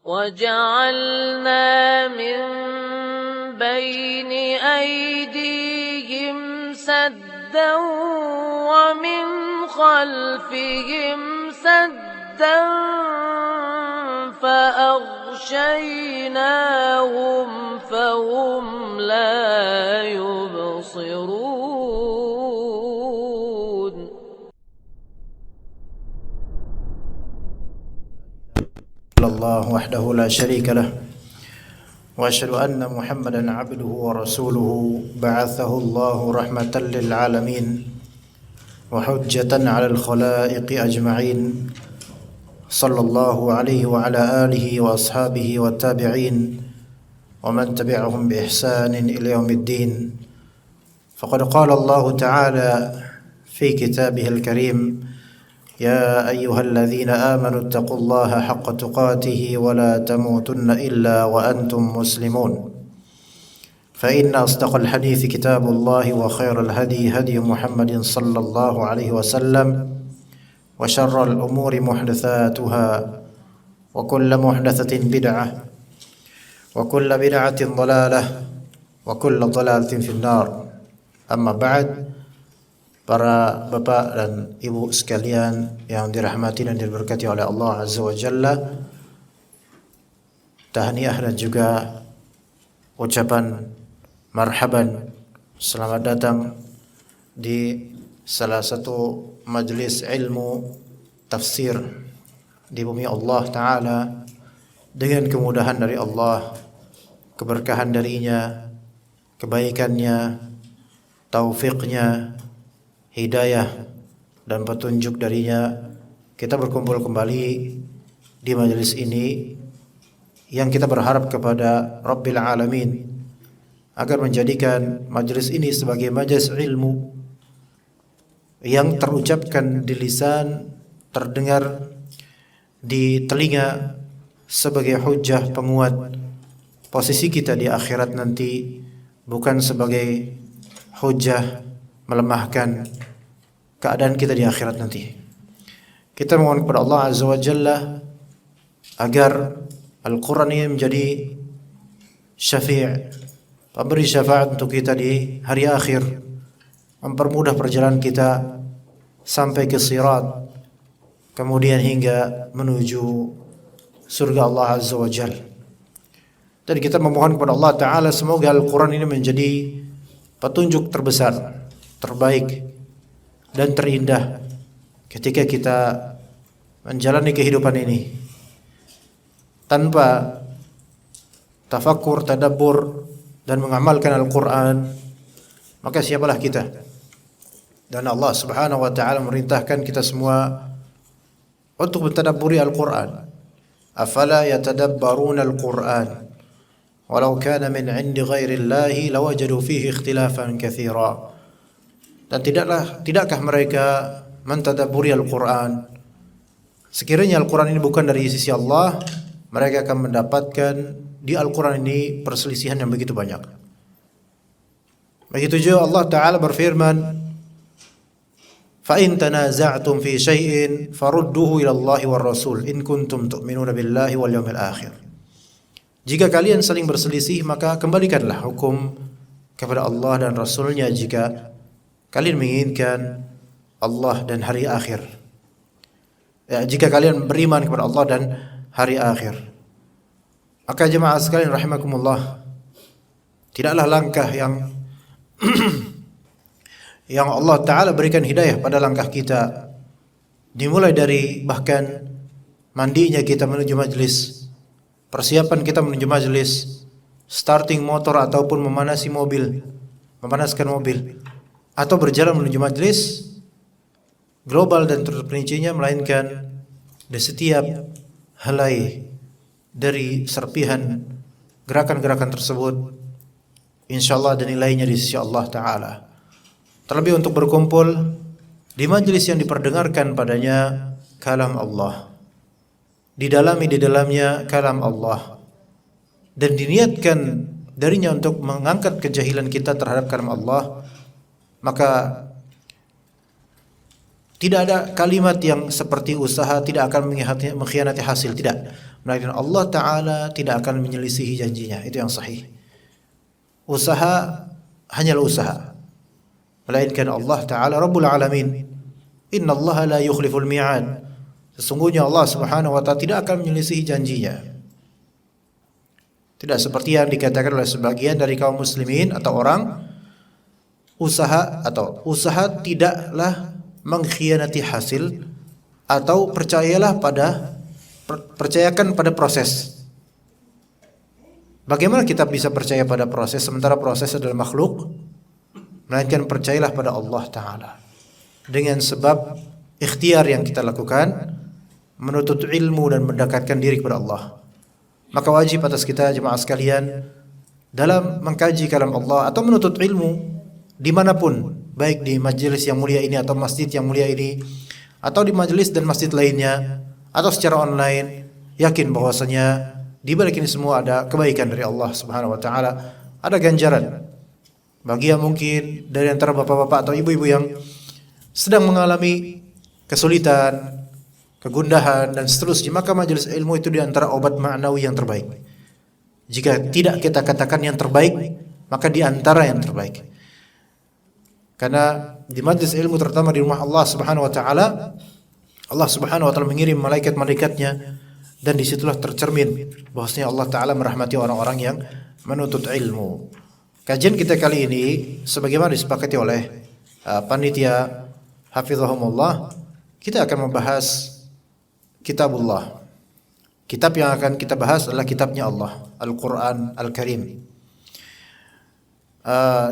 وجعلنا من بين أيديهم سدا ومن خلفهم سدا فأغشيناهم فهم لا يبصرون. الله وحده لا شريك له وأشهد أن محمدا عبده ورسوله بعثه الله رحمة للعالمين وحجة على الخلائق أجمعين صلى الله عليه وعلى آله وأصحابه والتابعين ومن تبعهم بإحسان إلى يوم الدين. فقد قال الله تعالى في كتابه الكريم: يا أيها الذين آمنوا اتقوا الله حق تقاته ولا تموتن إلا وأنتم مسلمون. فإن أصدق الحديث كتاب الله وخير الهدي هدي محمد صلى الله عليه وسلم وشر الأمور محدثاتها وكل محدثة بدعة وكل بدعة ضلالة وكل ضلالة في النار. أما بعد. Para bapak dan ibu sekalian yang dirahmati dan diberkati oleh Allah Azza wa Jalla, tahniah dan juga ucapan marhaban, selamat datang di salah satu majelis ilmu tafsir di bumi Allah Ta'ala dengan kemudahan dari Allah, keberkahan darinya, kebaikannya, taufiknya, hidayah dan petunjuk darinya. Kita berkumpul kembali di majelis ini yang kita berharap kepada Rabbil Alamin agar menjadikan majelis ini sebagai majelis ilmu yang terucapkan di lisan, terdengar di telinga sebagai hujjah penguat posisi kita di akhirat nanti, bukan sebagai hujjah melemahkan keadaan kita di akhirat nanti. Kita mohon kepada Allah Azza wa Jalla agar Al-Quran ini menjadi syafi', pemberi syafaat untuk kita di hari akhir, mempermudah perjalanan kita sampai ke sirat, kemudian hingga menuju surga Allah Azza wa Jalla. Dan kita memohon kepada Allah Ta'ala semoga Al-Quran ini menjadi petunjuk terbesar, terbaik dan terindah ketika kita menjalani kehidupan ini tanpa tafakkur, tadabbur dan mengamalkan Al-Quran, maka siapalah kita. Dan Allah Subhanahu wa Ta'ala merintahkan kita semua untuk mentadabburi Al-Quran. Afala yatadabbaruna Al-Quran walau kana min 'indi ghairillahi lawajadu fihi ikhtilafan katsira. Dan tidakkah mereka mentadabburi Al-Quran? Sekiranya Al-Quran ini bukan dari sisi Allah, mereka akan mendapatkan di Al-Quran ini perselisihan yang begitu banyak. Begitu juga Allah Ta'ala berfirman, فَإِن تَنَازَعْتُمْ فِي شَيْءٍ فَرُدُّهُ إِلَى اللَّهِ وَالرَّسُولِ إِن كُنتُمْ تُؤْمِنُونَ بِاللَّهِ وَالْيَوْمِ الْآخِرِ. Jika kalian saling berselisih, maka kembalikanlah hukum kepada Allah dan Rasulnya jika kalian menginginkan Allah dan hari akhir. Ya, jika kalian beriman kepada Allah dan hari akhir. Maka jemaah sekalian rahimakumullah, tidaklah langkah yang yang Allah Ta'ala berikan hidayah pada langkah kita, dimulai dari bahkan mandinya kita menuju majlis, persiapan kita menuju majlis, starting motor ataupun memanaskan mobil, atau berjalan menuju majlis, global dan terperincinya, melainkan di setiap helai dari serpihan gerakan-gerakan tersebut, insyaallah ada nilainya di sisi Allah Ta'ala. Terlebih untuk berkumpul di majlis yang diperdengarkan padanya kalam Allah, didalami di dalamnya kalam Allah, dan diniatkan darinya untuk mengangkat kejahilan kita terhadap kalam Allah, maka tidak ada kalimat yang seperti usaha tidak akan mengkhianati hasil, tidak. melainkan Allah Ta'ala tidak akan menyelisihi janjinya. Itu yang sahih. Usaha hanyalah usaha, melainkan Allah Ta'ala Rabbul Alamin. Inna Allah la yukhliful mi'ad. Sesungguhnya Allah Subhanahu wa Ta'ala tidak akan menyelisihi janjinya. Tidak seperti yang dikatakan oleh sebagian dari kaum muslimin atau orang, usaha tidaklah mengkhianati hasil, atau percayakan pada proses. Bagaimana kita bisa percaya pada proses sementara proses adalah makhluk? Melainkan percayalah pada Allah Ta'ala dengan sebab ikhtiar yang kita lakukan, menuntut ilmu dan mendekatkan diri kepada Allah. Maka wajib atas kita jemaah sekalian dalam mengkaji kalam Allah atau menuntut ilmu dimanapun, baik di majelis yang mulia ini atau masjid yang mulia ini, atau di majelis dan masjid lainnya, atau secara online, yakin bahwasanya di balik ini semua ada kebaikan dari Allah Subhanahu wa Ta'ala, ada ganjaran. Bagi yang mungkin dari antara bapak-bapak atau ibu-ibu yang sedang mengalami kesulitan, kegundahan dan seterusnya, maka majelis ilmu itu di antara obat ma'nawi yang terbaik. Jika tidak kita katakan yang terbaik, maka di antara yang terbaik. Karena di majelis ilmu, terutama di rumah Allah Subhanahu wa Ta'ala, Allah Subhanahu wa Ta'ala mengirim malaikat-malaikatnya, dan disitulah tercermin bahwasanya Allah Ta'ala merahmati orang-orang yang menuntut ilmu. Kajian kita kali ini sebagaimana disepakati oleh panitia hafizahumullah, kita akan membahas kitabullah. Kitab yang akan kita bahas adalah kitabnya Allah, Al-Quran Al-Karim.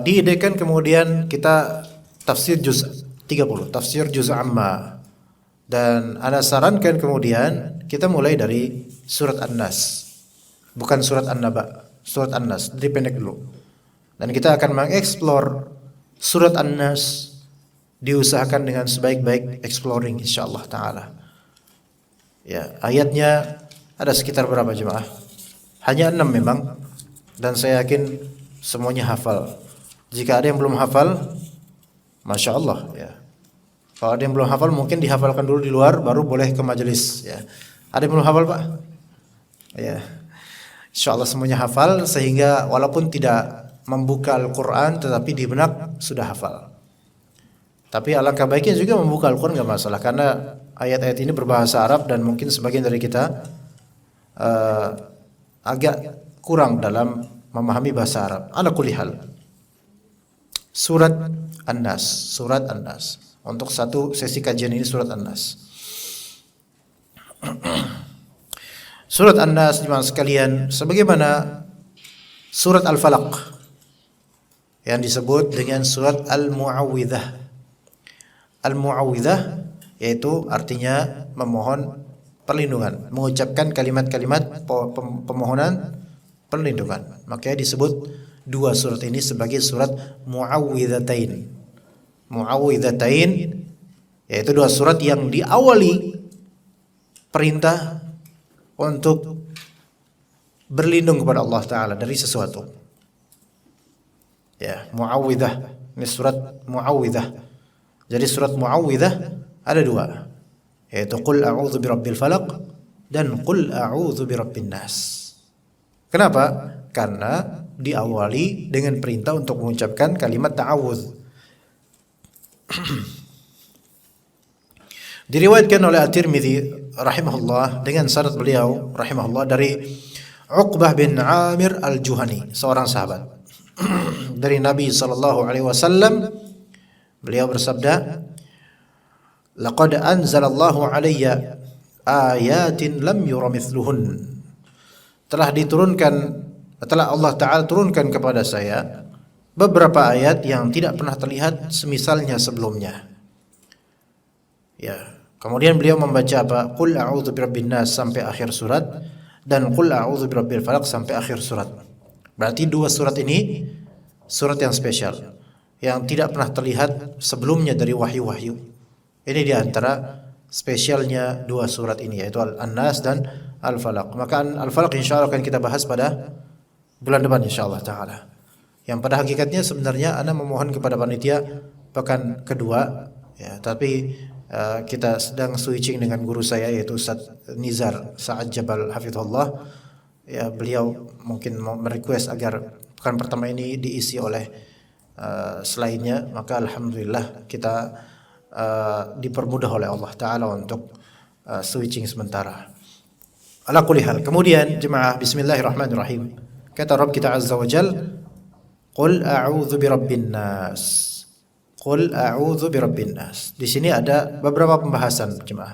Diidekan kemudian kita tafsir juz 30, tafsir juz amma. Dan ana sarankan kemudian kita mulai dari surat An-Nas, bukan surat An-Naba, surat An-Nas, jadi pendek dulu. Dan kita akan mengeksplor surat An-Nas, diusahakan dengan sebaik-baik exploring insyaallah ta'ala. Ya, ayatnya ada sekitar berapa jemaah? Hanya 6 memang, dan saya yakin semuanya hafal. Jika ada yang belum hafal, Masya Allah ya. Kalau ada yang belum hafal mungkin dihafalkan dulu di luar, baru boleh ke majelis ya. Ada yang belum hafal Pak? Ya. InsyaAllah semuanya hafal, sehingga walaupun tidak membuka Al-Quran tetapi di benak sudah hafal. Tapi alangkah baiknya juga membuka Al-Quran, gak masalah, karena ayat-ayat ini berbahasa Arab dan mungkin sebagian dari kita agak kurang dalam memahami bahasa Arab. Ala kulli hal, surat An-Nas, surat An-Nas. Untuk satu sesi kajian ini surat An-Nas. Surat An-Nas jemaah sekalian, sebagaimana surat Al-Falaq yang disebut dengan surat Al-Mu'awwidzah. Al-Mu'awwidzah yaitu artinya memohon perlindungan, mengucapkan kalimat-kalimat pemohonan perlindungan. Makanya disebut dua surat ini sebagai surat Mu'awwidzatain. Mu'awwidzatain yaitu dua surat yang diawali perintah untuk berlindung kepada Allah Ta'ala dari sesuatu. Ya, Mu'awwidzah, ini surat Mu'awwidzah. Jadi surat Mu'awwidzah ada dua, yaitu Qul a'udzu birabbil falaq dan Qul a'udzu birabbin nas. Kenapa? Karena diawali dengan perintah untuk mengucapkan kalimat ta'awudz. Diriwayatkan oleh At-Tirmidzi rahimahullah dengan sanad beliau rahimahullah dari Uqbah bin Amir Al-Juhani, seorang sahabat dari Nabi sallallahu alaihi wasallam. Beliau bersabda, "Laqad anzalallahu alayya ayatin lam yura mithluhun." Telah Allah Ta'ala turunkan kepada saya beberapa ayat yang tidak pernah terlihat semisalnya sebelumnya. Ya, kemudian beliau membaca apa? Qul a'udzu birabbin nas sampai akhir surat, dan Qul a'udzu birabbil falaq sampai akhir surat. Berarti dua surat ini surat yang spesial, yang tidak pernah terlihat sebelumnya dari wahyu-wahyu. Ini di antara spesialnya dua surat ini, yaitu An-Nas dan Al-Falaq. Maka Al-Falaq insyaallah akan kita bahas pada bulan depan insyaallah ta'ala. Yang pada hakikatnya sebenarnya ana memohon kepada panitia pekan kedua ya, tapi kita sedang switching dengan guru saya yaitu Ustaz Nizar Sa'ad Jabal hafizahullah. Ya, beliau mungkin mau merequest agar pekan pertama ini diisi oleh selainnya, maka alhamdulillah kita dipermudah oleh Allah Ta'ala untuk switching sementara. Ala kulli hal. Kemudian jemaah, bismillahirrahmanirrahim. Kata Rabb kita Azza wa Jal, Qul a'udzu birabbin nas. Qul a'udzu birabbin nas. Di sini ada beberapa pembahasan jemaah.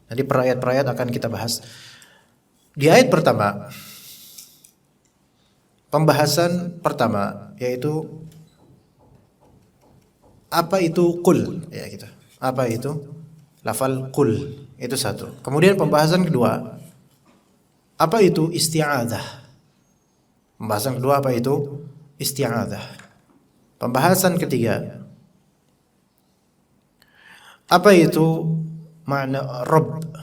Nanti per ayat akan kita bahas. Di ayat pertama, pembahasan pertama yaitu apa itu qul, ya gitu. Apa itu lafal qul? Itu satu. Kemudian pembahasan kedua, apa itu isti'adzah? Pembahasan kedua, apa itu isti'adzah? Pembahasan ketiga, apa itu makna Rabb?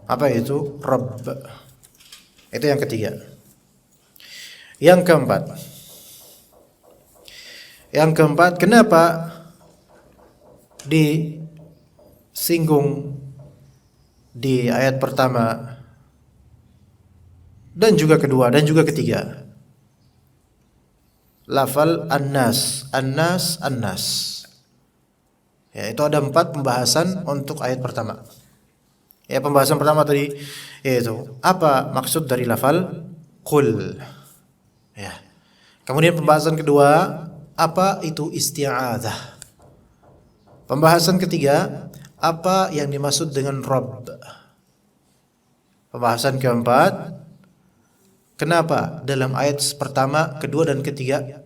Apa itu Rabb? Itu yang ketiga. Yang keempat, kenapa disinggung di ayat pertama dan juga kedua dan juga ketiga lafal an-nas, an-nas, an-nas. Ya, itu ada 4 pembahasan untuk ayat pertama. Ya, pembahasan pertama tadi yaitu apa maksud dari lafal qul. Ya. Kemudian pembahasan kedua, apa itu isti'adzah. Pembahasan ketiga, apa yang dimaksud dengan Rabb. Pembahasan keempat, kenapa dalam ayat pertama, kedua dan ketiga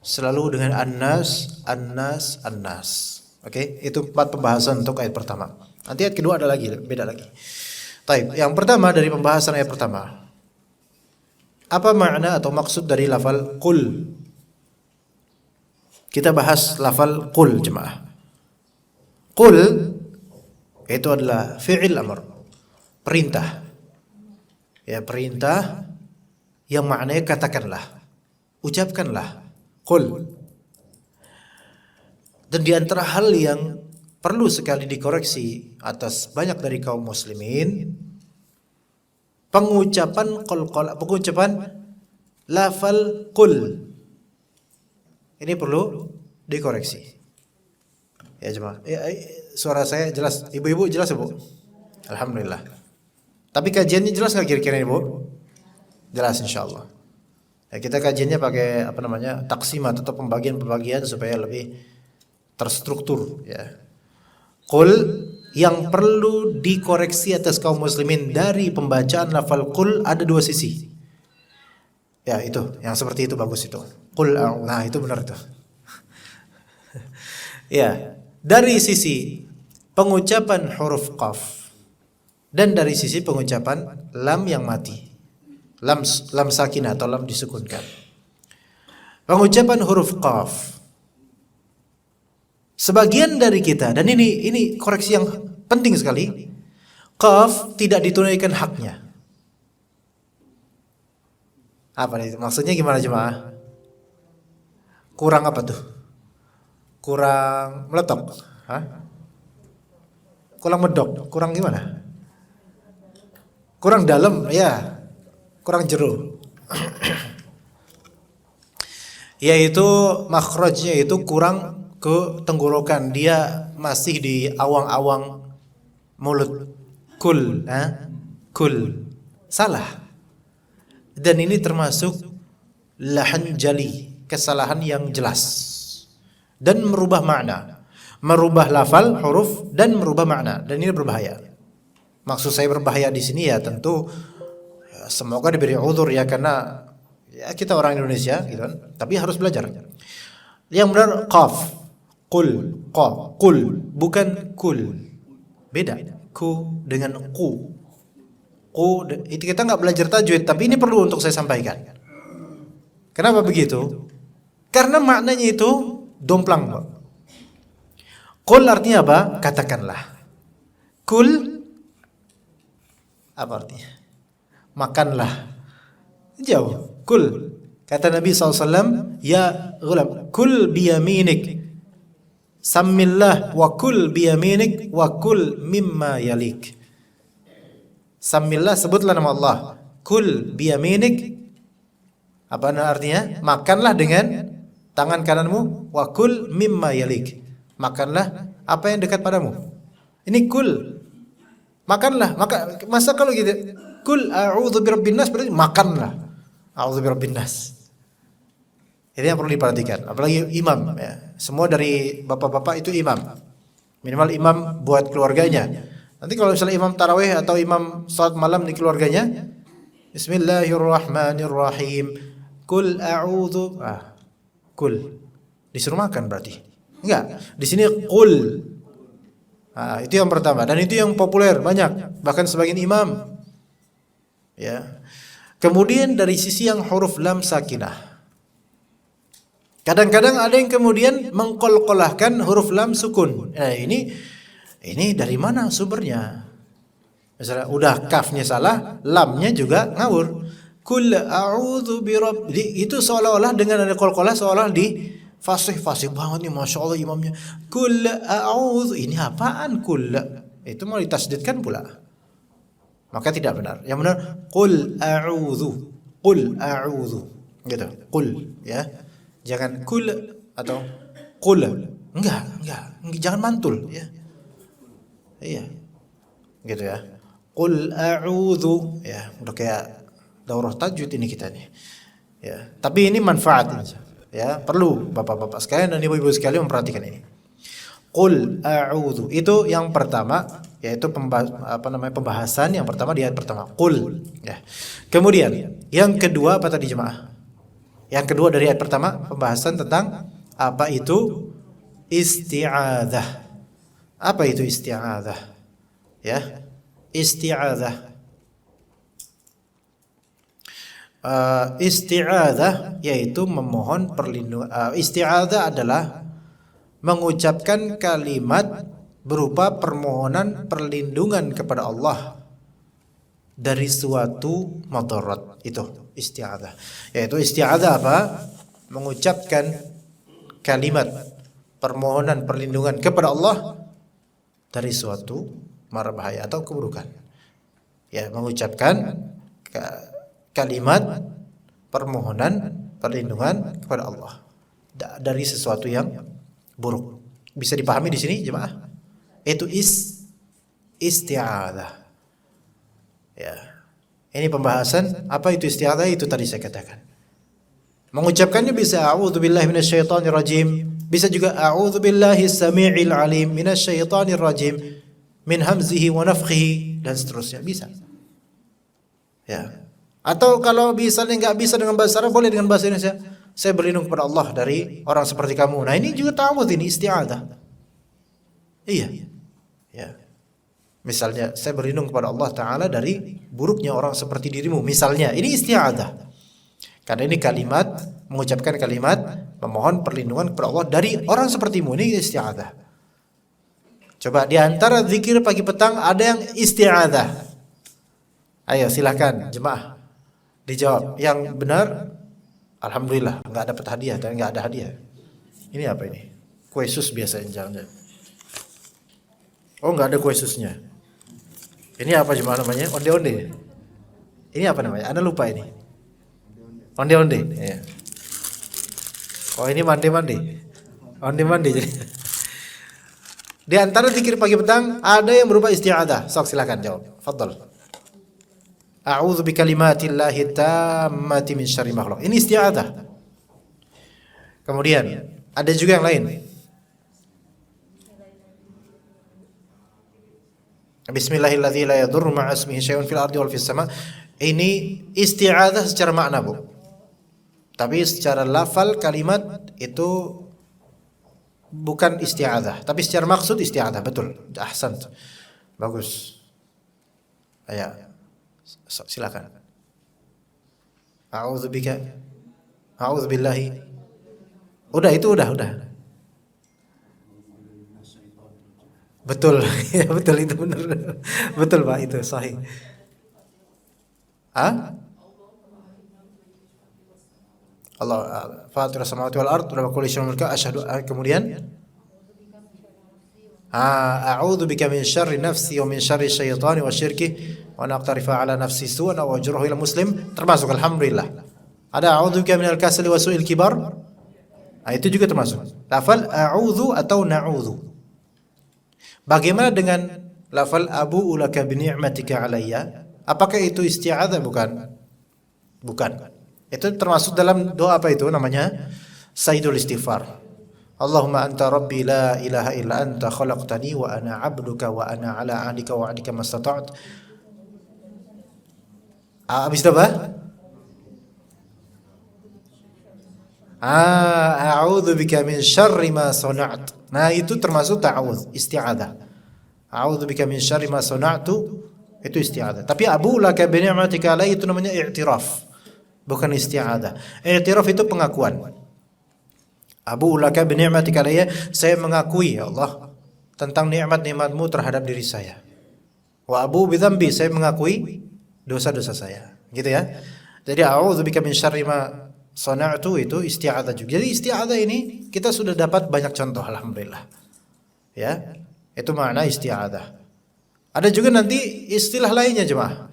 selalu dengan an-nas, an-nas, an-nas. Oke, itu 4 pembahasan untuk ayat pertama. Nanti ayat kedua ada lagi, beda lagi. Taib. Yang pertama dari pembahasan ayat pertama, apa makna atau maksud dari lafal qul? Kita bahas lafal qul jemaah. Qul itu adalah fi'il amr, perintah. Ya, perintah yang maknanya katakanlah, ucapkanlah. Qul. Dan di antara hal yang perlu sekali dikoreksi atas banyak dari kaum muslimin, pengucapan lafal qul ini perlu dikoreksi. Ya jemaah, suara saya jelas, ibu-ibu jelas ya, Bu? Alhamdulillah. Tapi kajiannya jelas nggak kira-kira Ibu? Jelas insyaallah. Ya, kita kajiannya pakai taksimat atau pembagian-pembagian supaya lebih terstruktur, ya. Qul, yang perlu dikoreksi atas kaum muslimin dari pembacaan lafal qul ada 2 sisi. Ya, itu, yang seperti itu bagus itu. Qul, nah itu benar itu. Ya, dari sisi pengucapan huruf qaf dan dari sisi pengucapan lam yang mati. Lam sakinah atau lam disukunkan. Pengucapan huruf qaf, sebagian dari kita, dan ini koreksi yang penting sekali, qaf tidak ditunaikan haknya. Apa itu? Maksudnya gimana jemaah? Kurang apa tuh? Kurang meletok? Hah? Kurang medok? Kurang gimana? Kurang dalam, ya. Kurang jero. Yaitu makhrajnya itu kurang ke tenggorokan, dia masih di awang-awang mulut. Kul, kul. Salah. Dan ini termasuk lahan jali, kesalahan yang jelas. Dan merubah makna. Merubah lafal, huruf, dan merubah makna. Dan ini berbahaya. Maksud saya berbahaya di sini ya tentu ya, semoga diberi uzur ya, karena ya kita orang Indonesia gitu kan, tapi harus belajar. Yang benar qaf, qul, qa, qul, bukan kul. Beda. Ku dengan ku. Itu kita nggak belajar tajwid, tapi ini perlu untuk saya sampaikan. Kenapa begitu? Karena maknanya itu domplang, Pak. Qul artinya apa? Katakanlah. Kul apa artinya? Makanlah. Jauh. Kul. Kata Nabi SAW, ya ghulam, kul biyaminik. Sammillah wa kul biyaminik wa kul mimma yalik. Sammillah, sebutlah nama Allah. Kul biyaminik, apa artinya? Makanlah dengan tangan kananmu. Wa kul mimma yalik, makanlah apa yang dekat padamu. Ini kul, makanlah. Masa kalau gitu, kul a'udzu birabbin nas berarti makanlah. A'udzu birabbin nas. Ini yang perlu diperhatikan, apalagi imam ya. Semua dari bapak-bapak itu imam. Minimal imam buat keluarganya. Nanti kalau misalnya imam tarawih atau imam salat malam di keluarganya, Bismillahirrahmanirrahim. Kul a'udzu, kul. Disuruh makan berarti. Enggak, di sini kul. Itu yang pertama dan itu yang populer banyak, bahkan sebagian imam. Ya. Kemudian dari sisi yang huruf lam sakinah. Kadang-kadang ada yang kemudian mengkolkolahkan huruf lam sukun. Nah, ini dari mana sumbernya? Misalnya udah kafnya salah, lamnya juga ngawur. Kul a'udzu birabb. Itu seolah-olah dengan ada kolkolah seolah di fasih banget nih, masya Allah imamnya. Kul a'udzu, ini apaan kul? Itu mau ditasdidkan pula. Maka tidak benar. Yang benar qul a'udzu. Qul a'udzu. Gitu. Qul ya. Jangan kul atau qul. Enggak, jangan mantul ya. Iya. Gitu ya. Qul a'udzu ya, udah kayak daurah tajwid ini kita nih. Ya, tapi ini manfaat ini. Ya, perlu bapak-bapak sekalian dan ibu-ibu sekalian memperhatikan ini. Qul a'udzu. Itu yang pertama, yaitu pembahasan yang pertama di ayat pertama. Qul ya. Kemudian yang kedua apa tadi jemaah? Yang kedua dari ayat pertama pembahasan tentang apa itu isti'adzah. Apa itu isti'adzah? Ya, isti'adzah. Isti'adzah yaitu memohon perlindungan. Isti'adzah adalah mengucapkan kalimat berupa permohonan perlindungan kepada Allah dari suatu madarat. Itu isti'adzah. Yaitu isti'adzah apa? Mengucapkan kalimat permohonan perlindungan kepada Allah dari suatu mara bahaya atau keburukan. Ya, mengucapkan kalimat permohonan perlindungan kepada Allah dari sesuatu yang buruk. Bisa dipahami di sini jemaah? Itu isti'adzah. Ya. Ini pembahasan apa itu isti'adzah, itu tadi saya katakan. Mengucapkannya bisa a'udzubillahi minasyaitonir rajim, bisa juga a'udzubillahis samii'il alim minasyaitonir rajim min hamzihi wa nafthihi dan seterusnya bisa. Ya. Atau kalau misalnya enggak bisa dengan bahasa Arab, boleh dengan bahasa Indonesia. Saya berlindung kepada Allah dari orang seperti kamu. Nah, ini juga ta'awudz, ini isti'adzah. Iya. Ya. Misalnya saya berlindung kepada Allah Ta'ala dari buruknya orang seperti dirimu. Misalnya ini isti'adzah. Karena ini kalimat, mengucapkan kalimat memohon perlindungan kepada Allah dari orang sepertimu. Ini isti'adzah. Coba di antara zikir pagi petang ada yang isti'adzah. Ayo silakan jemaah dijawab. Yang benar alhamdulillah enggak dapat hadiah dan enggak ada hadiah. Ini apa ini? Kue sus biasanya jangan. Oh, enggak ada kue susnya. Ini apa jemaah namanya? Onde-onde. Ini apa namanya? Anda lupa ini. Onde-onde. Ya. Oh, ini mande-mande. Onde-mande jadi. Di antara zikir pagi petang ada yang berupa isti'adzah. Sok silakan jawab. Fadhal. A'udzu bikalimatillahi tammati min syarri ma khalaq. Ini isti'adzah. Kemudian ada juga yang lain. Bismillahirrahmanirrahim la yadurru ma'a ismihi syai'un fil ardi wal fis sama'. Ini isti'adzah secara makna, Bu. Tapi secara lafal kalimat itu bukan isti'adzah, tapi secara maksud isti'adzah, betul. Ahsan. Bagus. Ayo. Silakan. A'udzubika. A'udzubillahi. Udah itu udah. Betul, ya betul itu benar. Betul Pak, itu sahih. Allah Fatir samawati wal ardh wa kulli syai'in mulka asyhadu kemudian A'udzubika min syarri nafsi wa min syarri syaitani wa syirki wa naqtarifa ala nafsi su'an wa ajruhu ila muslim, termasuk alhamdulillah. Ada a'udzubika minal kasali wa su'il kibar. Itu juga termasuk. Lafal a'udzu atau na'udzu. Bagaimana dengan lafal abu'u laka bi ni'matika alayya? Apakah itu isti'adzah? Bukan. Itu termasuk dalam doa apa itu namanya? Sayyidul istighfar. Allahumma anta rabbi la ilaha illa anta khalaqtani wa ana 'abduka wa ana 'ala 'ahdika wa 'adika mastata'tu. Habis itu apa? A'udzubika min syarri ma sana'tu. Nah, itu termasuk ta'awudz, isti'adzah. A'udzubika min syarri ma sana'tu, itu isti'adzah. Tapi abu laka bi ni'matika alayya itu namanya i'tiraf, bukan isti'adzah. I'tiraf itu pengakuan. Abu laka bi ni'matika alayya, saya mengakui ya Allah tentang nikmat-nikmatmu terhadap diri saya. Wa abu bi dzambi, saya mengakui dosa-dosa saya. Gitu ya. Jadi a'udzubika min syarri ma sana'tu itu isti'adzah juga. Jadi isti'adzah ini kita sudah dapat banyak contoh alhamdulillah. Ya. Itu makna isti'adzah. Ada juga nanti istilah lainnya jemaah.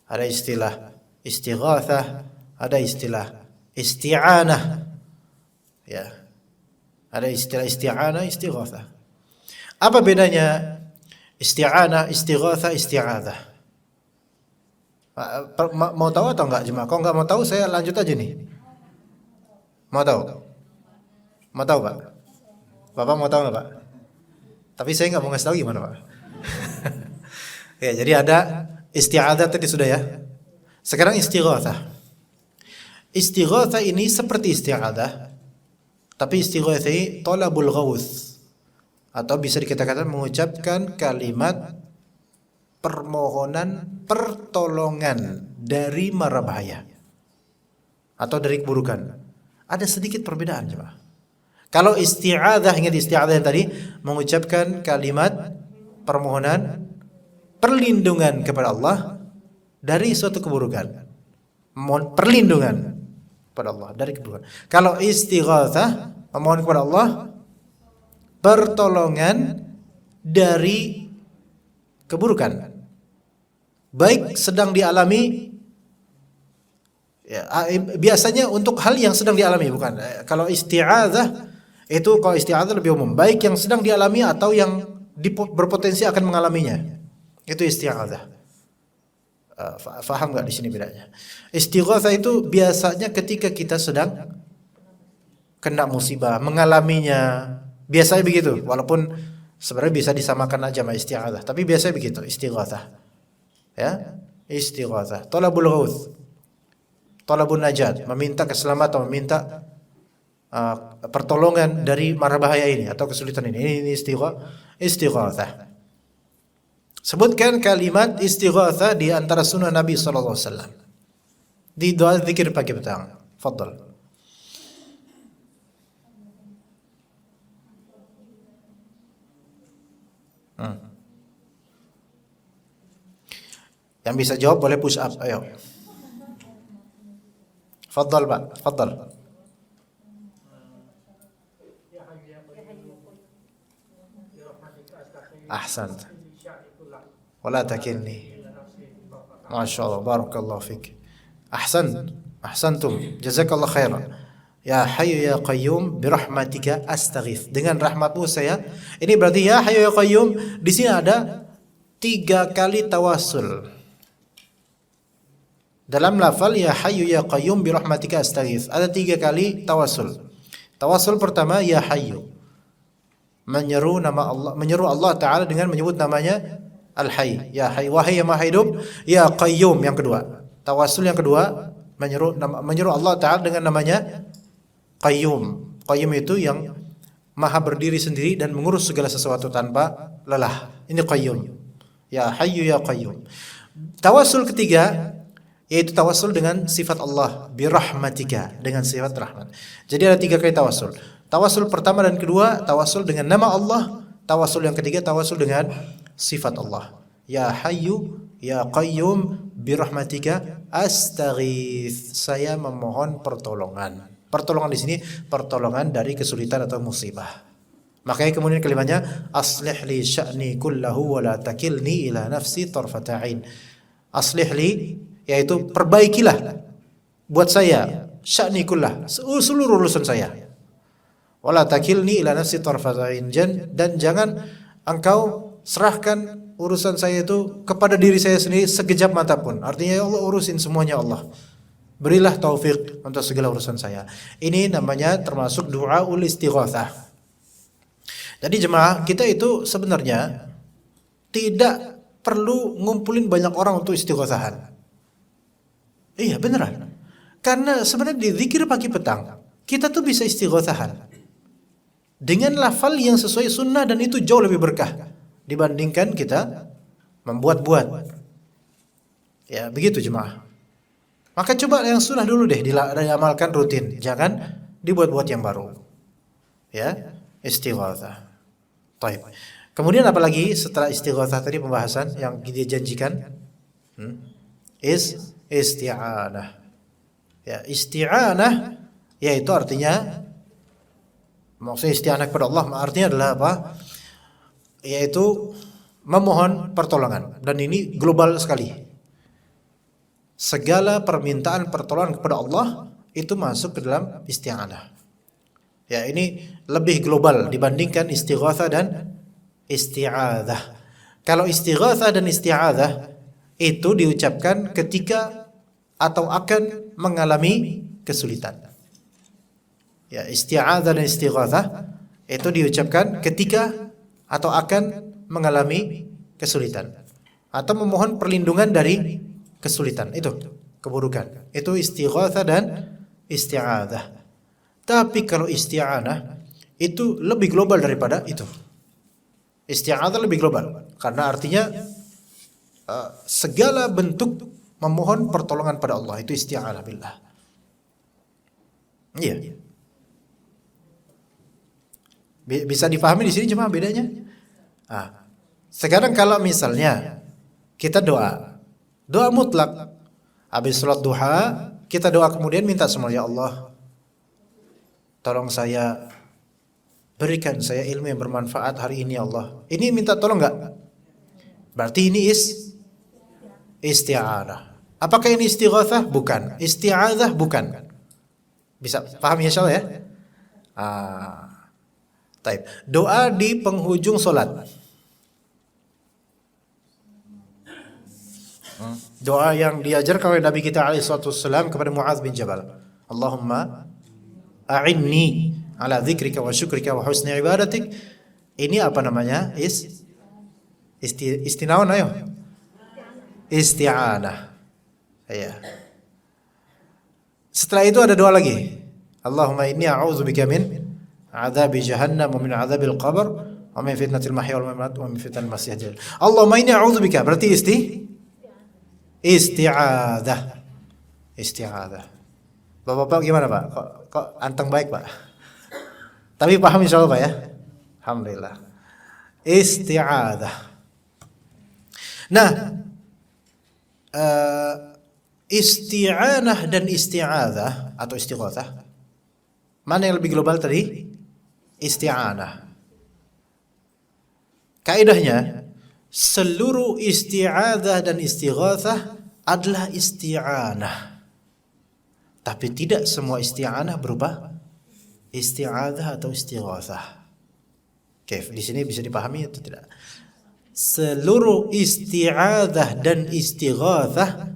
Ada istilah istighatsah, ada istilah isti'anah. Ya. Ada istilah isti'anah, istighatsah. Apa bedanya isti'anah, istighatsah, isti'adzah? Mau tahu atau enggak jemaah? Kalau enggak mau tahu saya lanjut aja nih. Mau tahu? Mau tahu Pak? Bapak mau tahu enggak Pak? Tapi saya enggak mau ngasih tahu gimana Pak. Ya, jadi ada isti'adzah tadi sudah ya. Sekarang istighatsah. Istighatsah ini seperti isti'adzah, tapi istighatsah ini talabul ghauts, atau bisa dikatakan mengucapkan kalimat permohonan pertolongan dari mara bahaya atau dari keburukan. Ada sedikit perbedaan coba. Kalau isti'adzah, ingat isti'adzah yang tadi, mengucapkan kalimat permohonan perlindungan kepada Allah dari suatu keburukan. Mohon perlindungan kepada Allah dari keburukan. Kalau istighatsah, memohon kepada Allah pertolongan dari keburukan, baik sedang dialami ya, biasanya untuk hal yang sedang dialami, bukan. Kalau isti'adzah itu, kalau isti'adzah lebih umum, baik yang sedang dialami atau yang berpotensi akan mengalaminya. Itu isti'adzah. Faham nggak di sini bedanya? Istighatsah itu biasanya ketika kita sedang kena musibah, mengalaminya. Biasanya begitu, walaupun sebenarnya bisa disamakan aja sama isti'adzah, tapi biasanya begitu istighatsah. Ya, istighatsah. Talabul ghauts, talabun najat, meminta keselamatan, meminta pertolongan dari mara bahaya ini atau kesulitan ini. Ini istighatsah. Sebutkan kalimat istighatsah di antara sunnah Nabi sallallahu alaihi wasallam. Di doa zikir pagi petang. Fadhal. Yang bisa jawab boleh push up, ayo. Fadhal Pak, fadhal. Ahsant. Wala takilni. Masya Allah, barakallahu fik. Ahsantum, jazakallah khairan. Ya Hayyu ya Qayyum birahmatika astaghits. Dengan rahmatmu saya. Ini berarti ya Hayyu ya Qayyum, di sini ada 3 kali tawasul. Dalam lafal ya Hayyu ya Qayyum birahmatika astaghits ada 3 kali tawasul. Tawasul pertama ya Hayyu, menyeru nama Allah, menyeru Allah Ta'ala dengan menyebut namanya Al-Hayy, ya Hayy, wahai yang maha hidup. Ya Qayyum yang kedua, tawasul yang kedua, menyeru Allah Ta'ala dengan namanya Qayyum. Qayyum itu yang maha berdiri sendiri dan mengurus segala sesuatu tanpa lelah. Ini Qayyum. Ya Hayyu ya Qayyum. Tawasul ketiga yaitu tawasul dengan sifat Allah, birahmatika, dengan sifat rahmat. Jadi ada 3 kali tawasul. Tawasul pertama dan kedua tawasul dengan nama Allah, tawasul yang ketiga tawasul dengan sifat Allah. Ya Hayyu ya Qayyum birahmatika astaghits. Saya memohon pertolongan. Pertolongan di sini pertolongan dari kesulitan atau musibah. Makanya kemudian kalimatnya aslih li sya'ni kullahu wa la takilni ila nafsi tarfata ain. Aslih li, yaitu perbaikilah buat saya sya'ni kullah, seluruh urusan saya. Wa la takilni ila nafsi tarfata ain, dan jangan engkau serahkan urusan saya itu kepada diri saya sendiri sekejap mata pun. Artinya ya Allah, urusin semuanya Allah. Berilah taufik untuk segala urusan saya. Ini namanya termasuk du'aul istighatsah. Jadi jemaah, kita itu sebenarnya tidak perlu ngumpulin banyak orang untuk istighatsahan. Iya beneran. Karena sebenarnya di zikir pagi petang, kita tuh bisa istighatsahan dengan lafal yang sesuai sunnah, dan itu jauh lebih berkah dibandingkan kita membuat-buat. Ya begitu jemaah. Maka coba yang sunnah dulu deh diamalkan rutin, jangan dibuat-buat yang baru. Ya, istighatsah. Baik. Kemudian apalagi setelah istighatsah tadi pembahasan yang dijanjikan? Isti'anah. Ya, isti'anah yaitu artinya, maksudnya isti'anah kepada Allah artinya adalah apa? Yaitu memohon pertolongan, dan ini global sekali. Segala permintaan pertolongan kepada Allah itu masuk ke dalam isti'anah. Ya, ini lebih global dibandingkan istighatsah dan isti'adzah. Kalau istighatsah dan isti'adzah itu diucapkan ketika atau akan mengalami kesulitan. Ya, isti'adzah dan istighatsah itu diucapkan ketika atau akan mengalami kesulitan atau memohon perlindungan dari kesulitan, itu keburukan. Itu istighatsah dan isti'adzah. Tapi kalau isti'anah itu lebih global daripada itu. Isti'adzah lebih global karena artinya segala bentuk memohon pertolongan pada Allah, itu isti'anah billah. Iya. Bisa dipahami di sini cuma bedanya. Sekarang kalau misalnya kita doa mutlak, habis sholat duha kita doa kemudian minta semua, ya Allah, tolong saya, berikan saya ilmu yang bermanfaat hari ini ya Allah. Ini minta tolong enggak? Berarti ini isti'anah. Apakah ini istighatsah? Bukan. Isti'adzah? Bukan. Bisa paham ya insyaallah ya? Taib. Doa di penghujung salat. Doa yang diajarkan oleh Nabi kita alaihi salatu wassalam kepada Muadz bin Jabal. Allahumma a'inni ala dzikrika wa syukrika wa husni ibadatik. Ini apa namanya? Istinawan ayo. Isti'anah. Ya. Setelah itu ada doa lagi. Allahumma inni a'udzubika min adzabi jahannam wa min adzabil qabr wa min fitnatil mahya wal mamat wa min fitnatil masiihid dajjal. Allahumma inni a'udzubika berarti isti'adzah. Isti'adzah. Bapak-bapak gimana Pak? Kok anteng baik Pak? Tapi paham insyaallah Pak ya? Alhamdulillah. Isti'adzah. Nah, isti'anah dan isti'adzah atau istighatsah, mana yang lebih global tadi? Isti'anah. Kaidahnya, seluruh isti'adzah dan istighatsah adalah isti'anah. Tapi tidak semua isti'anah berubah isti'adzah atau istighatsah. Oke, di sini bisa dipahami atau tidak? Seluruh isti'adzah dan istighatsah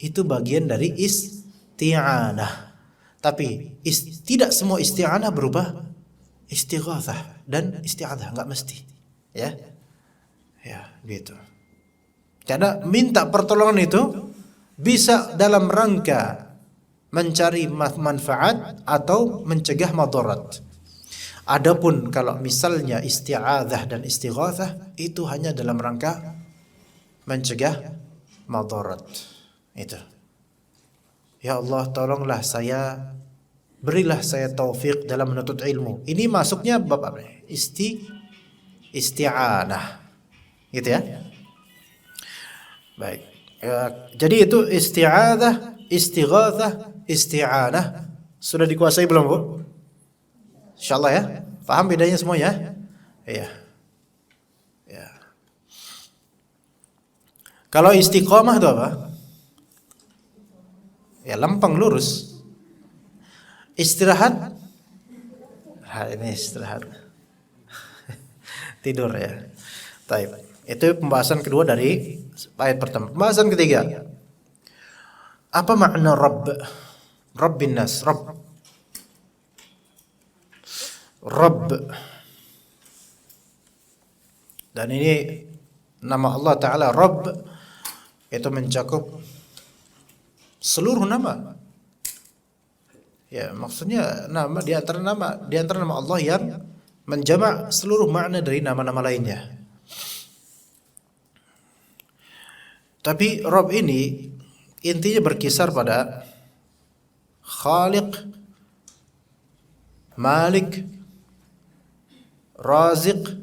itu bagian dari isti'anah. Tapi tidak semua isti'anah berubah istighatsah dan isti'adzah, enggak mesti. Ya. Ya, gitu. Karena minta pertolongan itu bisa dalam rangka mencari manfaat atau mencegah madarat. Adapun kalau misalnya isti'adzah dan istighatsah itu hanya dalam rangka mencegah madarat. Itu. Ya Allah, tolonglah saya, berilah saya taufik dalam menuntut ilmu. Ini masuknya bab apa? Isti'anah. Gitu ya. Baik. Jadi itu isti'adzah, istighatsah, isti'anah sudah dikuasai belum Bu? Insyaallah ya. Paham bedanya semua ya? Iya. Ya. Kalau istiqomah itu apa? Ya lempeng lurus. Istirahat. Nah, ini istirahat. Tidur ya. Taib. Itu pembahasan kedua dari ayat pertama. Pembahasan ketiga. Apa makna Rabb? Rabbin nas, Rabb. Rabb. Dan ini nama Allah Ta'ala Rabb itu mencakup seluruh nama. Ya, maksudnya nama di antara nama Allah yang menjamak seluruh makna dari nama-nama lainnya. Tapi Rabb ini intinya berkisar pada Khaliq, Malik, Raziq,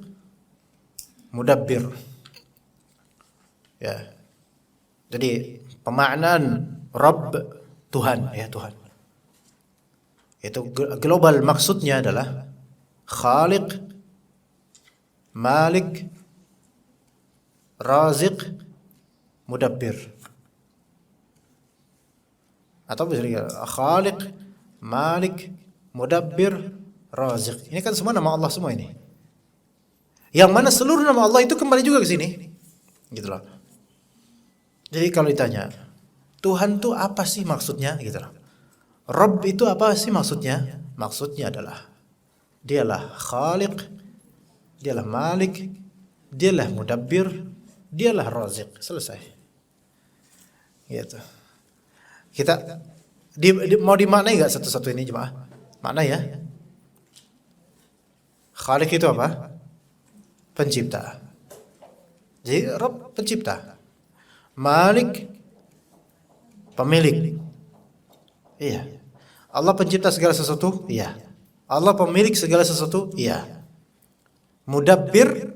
Mudabbir. Ya. Jadi pemaknaan Rabb Tuhan, ya Tuhan. Itu global maksudnya adalah Khaliq, Malik, Raziq, Mudabbir. Atau bisa Khaliq, Malik, Mudabbir, Raziq. Ini kan semua nama Allah semua ini. Yang mana seluruh nama Allah itu kembali juga ke sini. Gitu loh. Jadi kalau ditanya, Tuhan itu apa sih maksudnya? Gitu loh. Rabb itu apa sih maksudnya? Maksudnya adalah dialah Khaliq, dialah Malik, dialah Mudabbir, dialah Raziq. Selesai. Gitu. Kita mau dimaknai enggak satu-satu ini jemaah? Makna ya. Khaliq itu apa? Pencipta. Jadi Rabb pencipta. Malik pemilik. Iya. Allah pencipta segala sesuatu? Iya. Allah pemilik segala sesuatu? Iya. Mudabbir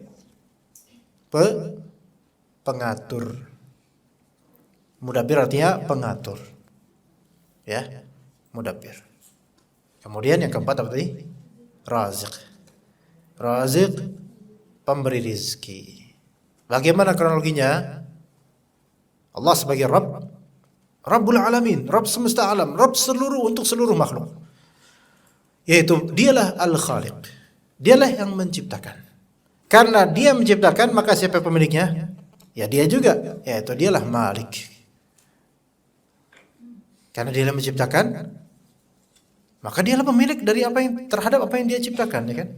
pengatur. Mudabbir artinya pengatur. Ya. Mudabbir. Kemudian yang keempat apa tadi? Raziq. Raziq pemberi rizki. Bagaimana kronologinya? Allah sebagai Rabb, Rabbul Alamin, Rabb semesta alam, Rabb untuk seluruh makhluk. Yaitu dialah Al-Khaliq. Dialah yang menciptakan. Karena dia menciptakan, maka siapa pemiliknya? Ya dia juga, yaitu dialah Malik. Karena dia yang menciptakan, maka dialah pemilik dari terhadap apa yang dia ciptakan, ya kan?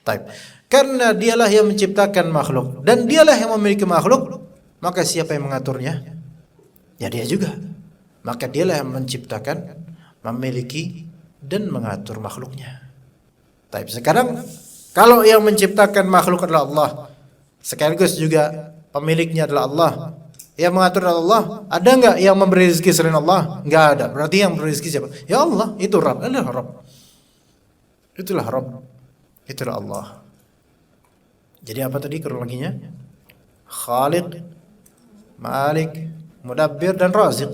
Taib. Karena dialah yang menciptakan makhluk dan dialah yang memiliki makhluk, maka siapa yang mengaturnya? Ya dia juga. Maka dialah yang menciptakan, memiliki dan mengatur makhluknya. Taib. Sekarang kalau yang menciptakan makhluk adalah Allah, sekaligus juga pemiliknya adalah Allah, yang mengatur adalah Allah, ada enggak yang memberi rezeki selain Allah? Enggak ada. Berarti yang memberi rezeki siapa? Ya Allah, itu Rabb. Adalah Rabb. Itulah Rabb. Itulah Allah. Jadi apa tadi kronologinya? Khaliq, Malik, Mudabbir dan Raziq.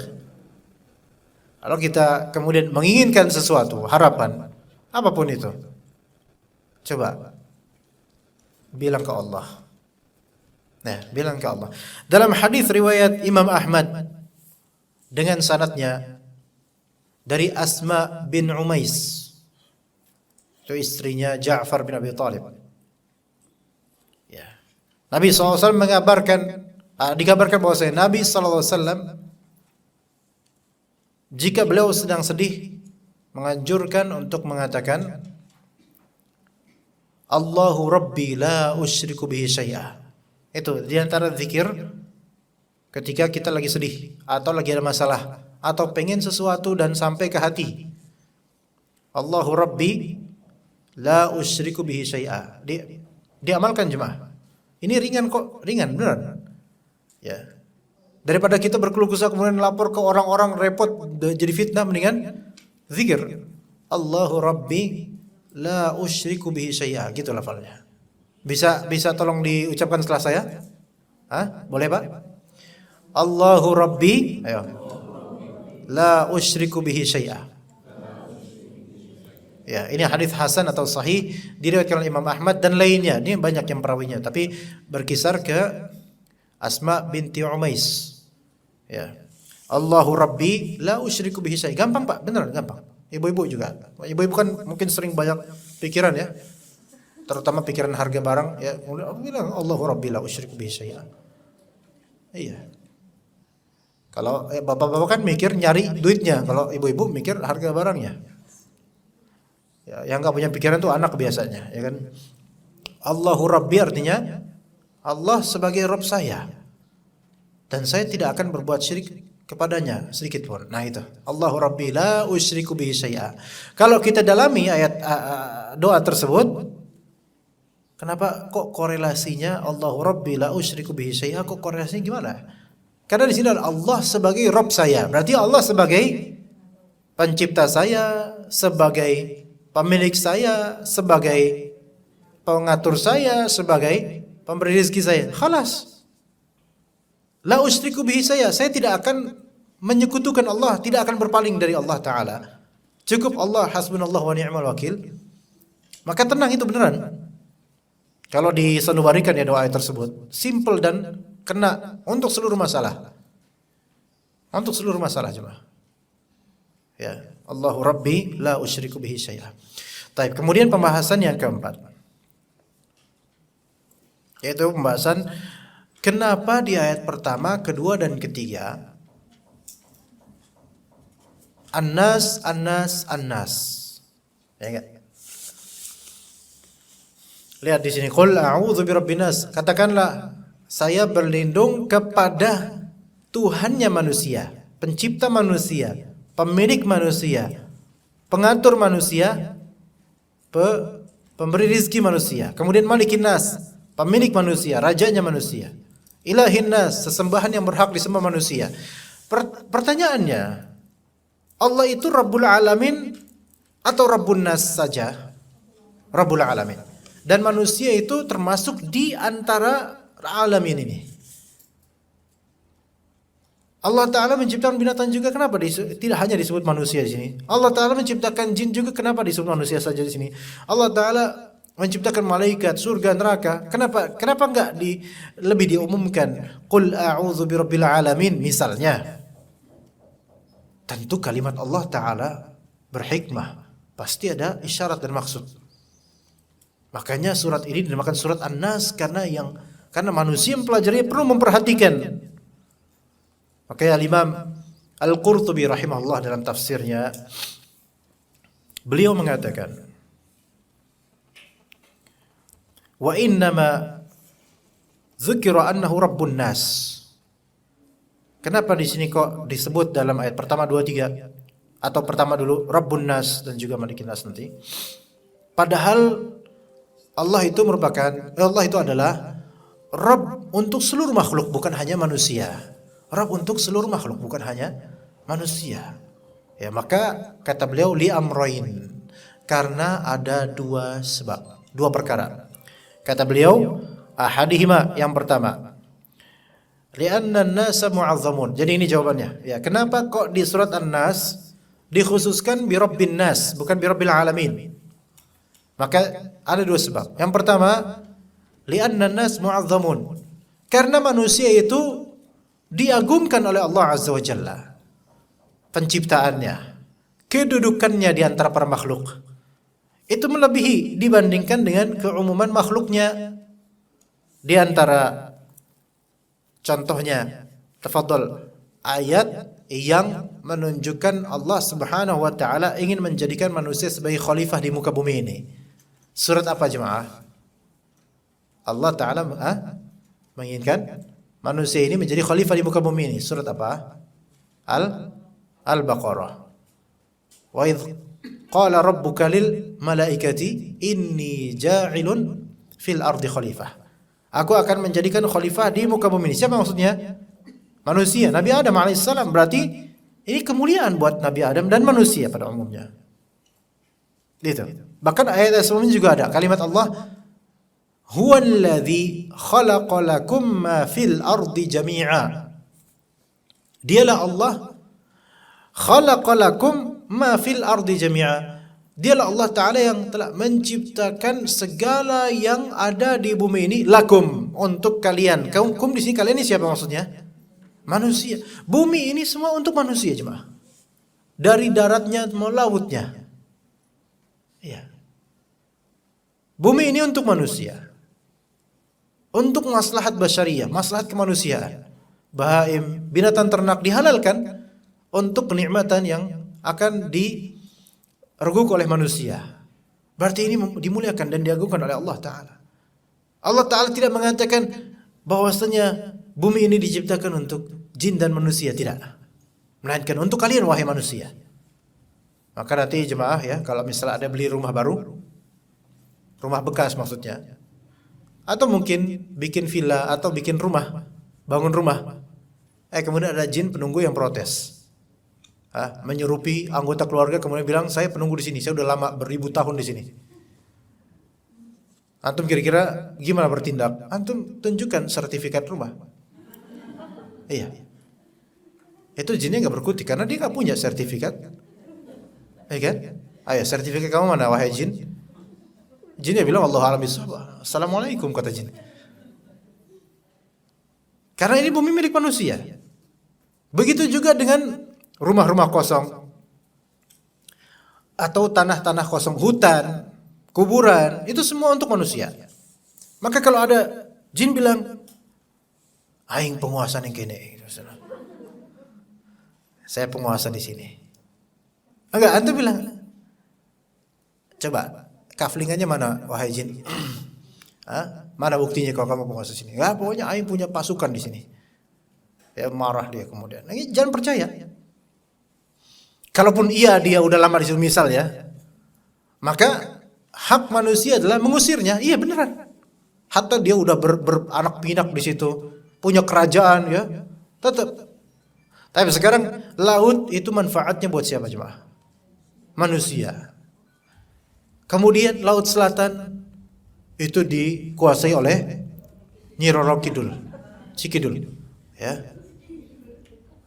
Kalau kita kemudian menginginkan sesuatu, harapan, apapun itu, coba bilang ke Allah. Nah, bilang ke Allah. Dalam hadis riwayat Imam Ahmad dengan sanadnya dari Asma bin Umais, itu istrinya Ja'far bin Abi Thalib. Ya. Nabi SAW dikabarkan bahwa Nabi SAW jika beliau sedang sedih menganjurkan untuk mengatakan Allahu Rabbi la usyriku bihi syai'a. Itu di antara zikir ketika kita lagi sedih atau lagi ada masalah atau pengen sesuatu dan sampai ke hati. Allahu Rabbi la usyriku bihi syai'a. Diamalkan jemaah. Ini ringan kok, ringan beneran. Ya. Daripada kita berkeluh kesah kemudian lapor ke orang-orang repot jadi fitnah, mendingan zikir. Allahu Rabbi la usyriku bihi syai'a, gitu lafalnya. Bisa tolong diucapkan setelah saya? Hah? Boleh, Pak? Allahu Rabbi, ayo. La usyriku bihi syai'a. Ya, ini hadis hasan atau sahih diriwayatkan oleh Imam Ahmad dan lainnya. Ini banyak yang perawinya, tapi berkisar ke Asma binti Umais. Ya. Allahu Rabbi la usyriku bihi syai'. Gampang Pak, beneran gampang. Ibu-ibu juga. Ibu-ibu kan mungkin sering banyak pikiran ya. Terutama pikiran harga barang ya. Bilang Allahu Rabbi la usyriku bihi syai'a. Iya. Kalau bapak-bapak kan mikir nyari duitnya, kalau ibu-ibu mikir harga barangnya. Ya, yang nggak punya pikiran tuh anak biasanya, ya kan? Allahu Rabbi artinya Allah sebagai Rabb saya, dan saya tidak akan berbuat syirik kepadanya sedikit pun. Nah itu Allahu Rabbi la usyriku bihi syai'a. Kalau kita dalami ayat doa tersebut, kenapa kok korelasinya Allahu Rabbi la usyriku bihi syai'a, kok korelasinya gimana? Karena di sini Allah sebagai Rabb saya, berarti Allah sebagai pencipta saya, sebagai pemilik saya, sebagai pengatur saya, sebagai pemberi rezeki saya. Khalas. La usyriku bihi saya tidak akan menyekutukan Allah, tidak akan berpaling dari Allah Ta'ala. Cukup Allah hasbunallah wa ni'mal wakil. Maka tenang, itu beneran. Kalau disanubarikan ya doa tersebut, simple dan kena untuk seluruh masalah. Untuk seluruh masalah jemaah. Ya, Allahu Rabbi la usyriku bihi syai'a. Baik, kemudian pembahasan yang keempat, yaitu pembahasan kenapa di ayat pertama, kedua dan ketiga An-Nas, An-Nas, An-Nas. Ya enggak? Lihat di sini, qul a'udzu birabbin nas. Katakanlah saya berlindung kepada Tuhannya manusia, pencipta manusia, pemilik manusia, pengatur manusia, pemberi rizki manusia. Kemudian malikin nas, pemilik manusia, rajanya manusia. Ilahin nas, sesembahan yang berhak disembah manusia. Pertanyaannya, Allah itu Rabbul Alamin atau Rabbun Nas saja? Rabbul Alamin. Dan manusia itu termasuk di antara alamin ini. Allah Ta'ala menciptakan binatang juga, kenapa tidak hanya disebut manusia di sini? Allah Ta'ala menciptakan jin juga, kenapa disebut manusia saja di sini? Allah Ta'ala menciptakan malaikat, surga, neraka, kenapa enggak lebih diumumkan? Qul a'udzu birabbil alamin misalnya. Tentu kalimat Allah Ta'ala berhikmah, pasti ada isyarat dan maksud. Makanya surat ini dinamakan surat An-Nas karena manusia mempelajarinya perlu memperhatikan. Makanya Imam Al-Qurtubi rahimahullah dalam tafsirnya, beliau mengatakan, wa innama dzukira annahu rabbun nas. Kenapa di sini kok disebut dalam ayat pertama, 2, 3, atau pertama dulu rabbun nas dan juga malikin nas nanti? Padahal Allah itu adalah Rabb untuk seluruh makhluk, bukan hanya manusia. Rabb untuk seluruh makhluk, bukan hanya manusia. Ya, maka kata beliau li amrain, karena ada dua sebab, dua perkara. Kata beliau, ahadihima, yang pertama, li'anna an-nasa mu'azzamun. Jadi ini jawabannya. Ya, kenapa kok di surat An-Nas dikhususkan bi rabbin nas, bukan bi rabbil alamin? Maka ada dua sebab. Yang pertama, li'anna an-nas mu'azzamun, karena manusia itu diagungkan oleh Allah Azza wa Jalla. Penciptaannya, kedudukannya di antara para makhluk itu melebihi dibandingkan dengan keumuman makhluknya. Di antara contohnya, tafadhol, ayat yang menunjukkan Allah Subhanahu wa taala ingin menjadikan manusia sebagai khalifah di muka bumi ini. Surat apa jemaah? Allah Ta'ala menginginkan manusia ini menjadi khalifah di muka bumi ini. Surat apa? Al-Baqarah. Wa idh qala rabbuka lil malaikati inni ja'ilun fil ardi khalifah. Aku akan menjadikan khalifah di muka bumi ini. Siapa maksudnya? Manusia, Nabi Adam alaihissalam. Berarti ini kemuliaan buat Nabi Adam dan manusia pada umumnya. Gitu. Bahkan ayat sebelumnya juga ada kalimat Allah, huwallazi khalaqa lakum ma fil ardi jami'a. Dialah Allah khalaqa lakum ma fil ardi jami'a, Dialah Allah Ta'ala yang telah menciptakan segala yang ada di bumi ini lakum, untuk kalian. Kum di sini kalian ini siapa maksudnya? Manusia. Bumi ini semua untuk manusia jemaah. Dari daratnya mau lautnya. Iya. Bumi ini untuk manusia. Untuk maslahat basyariyah, maslahat kemanusiaan. Bahaim, binatang ternak dihalalkan untuk kenikmatan yang akan direguk oleh manusia. Berarti ini dimuliakan dan diagungkan oleh Allah Ta'ala. Allah Ta'ala tidak mengatakan bahwasanya bumi ini diciptakan untuk jin dan manusia, tidak. Melainkan untuk kalian wahai manusia. Maka nanti jemaah ya, kalau misalnya ada beli rumah baru, rumah bekas maksudnya, atau mungkin bikin villa atau bikin rumah, bangun rumah, kemudian ada jin penunggu yang protes, menyerupi anggota keluarga, kemudian bilang saya penunggu di sini, saya udah lama beribu tahun di sini. Antum kira-kira gimana bertindak? Antum tunjukkan sertifikat rumah. Iya, itu jinnya nggak berkutik karena dia nggak punya sertifikat, ya kan? Ayo sertifikat kamu mana wahai jin? Jinnya bilang Allah alam bisawab. Assalamualaikum kata jin. Karena ini bumi milik manusia. Begitu juga dengan rumah-rumah kosong atau tanah-tanah kosong, hutan, kuburan, itu semua untuk manusia. Maka kalau ada jin bilang aing penguasa yang kene, saya penguasa di sini. Enggak, antum bilang coba kaflingannya mana wahai jin? Mana buktinya kalau kamu penguasa sini? Enggak, pokoknya aing punya pasukan di sini. Ya marah dia kemudian. Jangan percaya. Kalaupun dia udah lama di situ misal ya, maka hak manusia adalah mengusirnya. Iya beneran. Hatta dia udah beranak pinak di situ, punya kerajaan ya, tetap. Tapi sekarang laut itu manfaatnya buat siapa jemaah? Manusia. Kemudian laut selatan itu dikuasai oleh Nyi Roro Kidul, Cikidul, ya,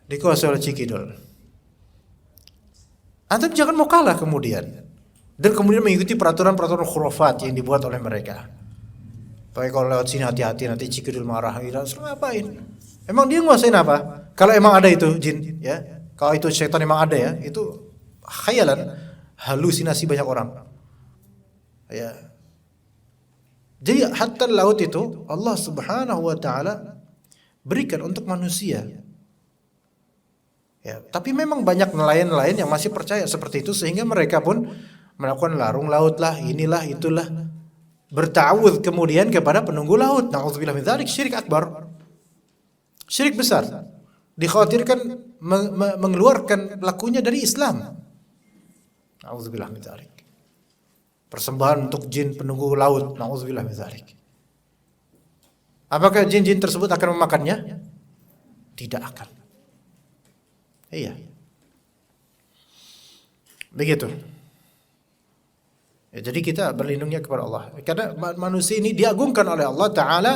dikuasai oleh Cikidul. Antum jangan mau kalah kemudian, dan kemudian mengikuti peraturan-peraturan khurafat yang dibuat oleh mereka. Tapi kalau lewat sini hati-hati nanti Cikidul marah, suruh ngapain? Emang dia nguasain apa? Kalau emang ada itu jin, ya, kalau itu syaitan emang ada ya, itu khayalan, halusinasi banyak orang. Ya. Jadi hatta laut itu Allah Subhanahu wa taala berikan untuk manusia. Ya, tapi memang banyak nelayan-nelayan yang masih percaya seperti itu sehingga mereka pun melakukan larung laut lah, inilah itulah. Bertawud kemudian kepada penunggu laut. Nauzubillah min dzalik, syirik akbar. Syirik besar. Dikhawatirkan mengeluarkan pelakunya dari Islam. Nauzubillah min dzalik. Persembahan untuk jin penunggu laut. Nauzubillah min dzalik. Apakah jin-jin tersebut akan memakannya? Tidak akan. Iya. Begitu. Ya, jadi kita berlindungnya kepada Allah. Karena manusia ini diagungkan oleh Allah Ta'ala,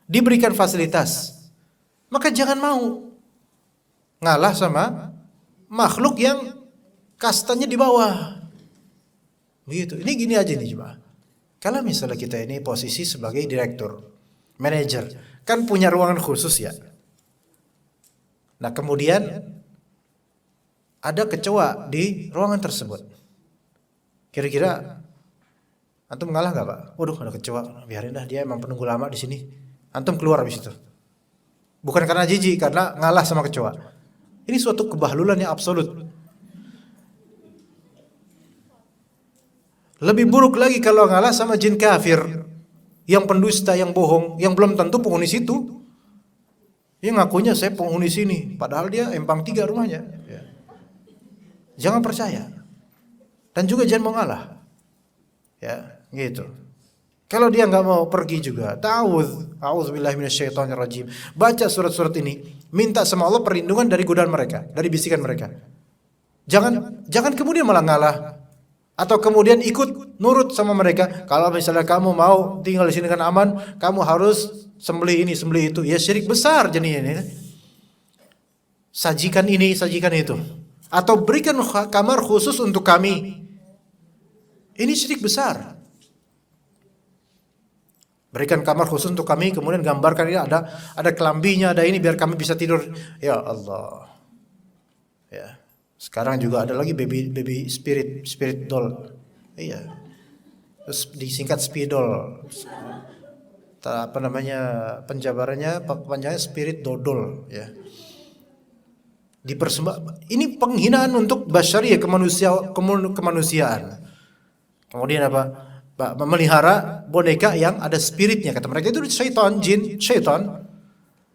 diberikan fasilitas. Maka jangan mau ngalah sama makhluk yang kastanya di bawah. Begitu. Ini gini aja nih jemaah. Kalau misalnya kita ini posisi sebagai direktur, manajer, kan punya ruangan khusus ya. Nah kemudian ada kecoa di ruangan tersebut. Kira-kira antum ngalah nggak pak? Waduh ada kecoa, biarin dah dia emang penunggu lama di sini. Antum keluar habis itu. Bukan karena jijik, karena ngalah sama kecoa. Ini suatu kebahlulan yang absolut. Lebih buruk lagi kalau ngalah sama jin kafir, yang pendusta, yang bohong, yang belum tentu penghuni situ. Yang ngakunya saya penghuni sini, padahal dia empang 3 rumahnya. Ya. Jangan percaya. Dan juga jangan mau ngalah. Ya, gitu. Kalau dia nggak mau pergi juga, a'udzubillahi minasyaitonirrajim. Baca surat-surat ini, minta sama Allah perlindungan dari godaan mereka, dari bisikan mereka. Jangan kemudian malah ngalah atau kemudian ikut nurut sama mereka. Kalau misalnya kamu mau tinggal di sini dengan aman, kamu harus sembelih ini, sembelih itu. Ya syirik besar jadinya ini. Sajikan ini, sajikan itu. Atau berikan kamar khusus untuk kami. Ini syirik besar. Berikan kamar khusus untuk kami, kemudian gambarkan ini ada kelambinya, ada ini biar kami bisa tidur. Ya Allah. Ya. Sekarang juga ada lagi baby spirit doll. Iya. Terus disingkat spidol. Apa namanya penjabarannya panjangnya spirit dodol ya. Ini penghinaan untuk basyariah kemanusiaan. Kemudian apa? Memelihara boneka yang ada spiritnya, kata mereka itu syaitan, jin, syaitan.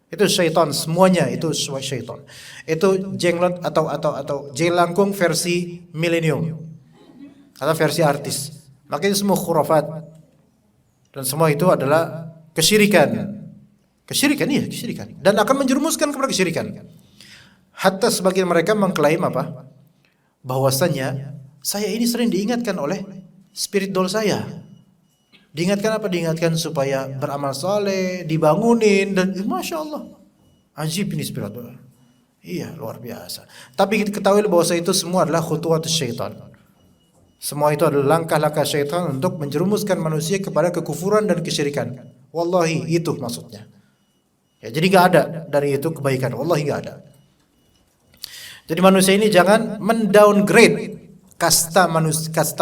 Itu syaitan semuanya, itu syaitan. Itu jenglot atau jelangkung versi milenium atau versi artis. Makanya semua khurafat dan semua itu adalah kesyirikan. Kesyirikan dan akan menjerumuskan kepada kesyirikan. Hatta sebagian mereka mengklaim apa? Bahwasanya saya ini sering diingatkan oleh spirit doll saya. Diingatkan apa? Diingatkan supaya beramal saleh, dibangunin dan masya Allah. Ajib ini spirit doll. Iya, luar biasa. Tapi kita ketahui bahwa itu semua adalah khutuwat syaitan. Semua itu adalah langkah-langkah syaitan untuk menjerumuskan manusia kepada kekufuran dan kesyirikan. Wallahi itu maksudnya. Ya, jadi enggak ada dari itu kebaikan. Wallahi enggak ada. Jadi manusia ini jangan mendowngrade kasta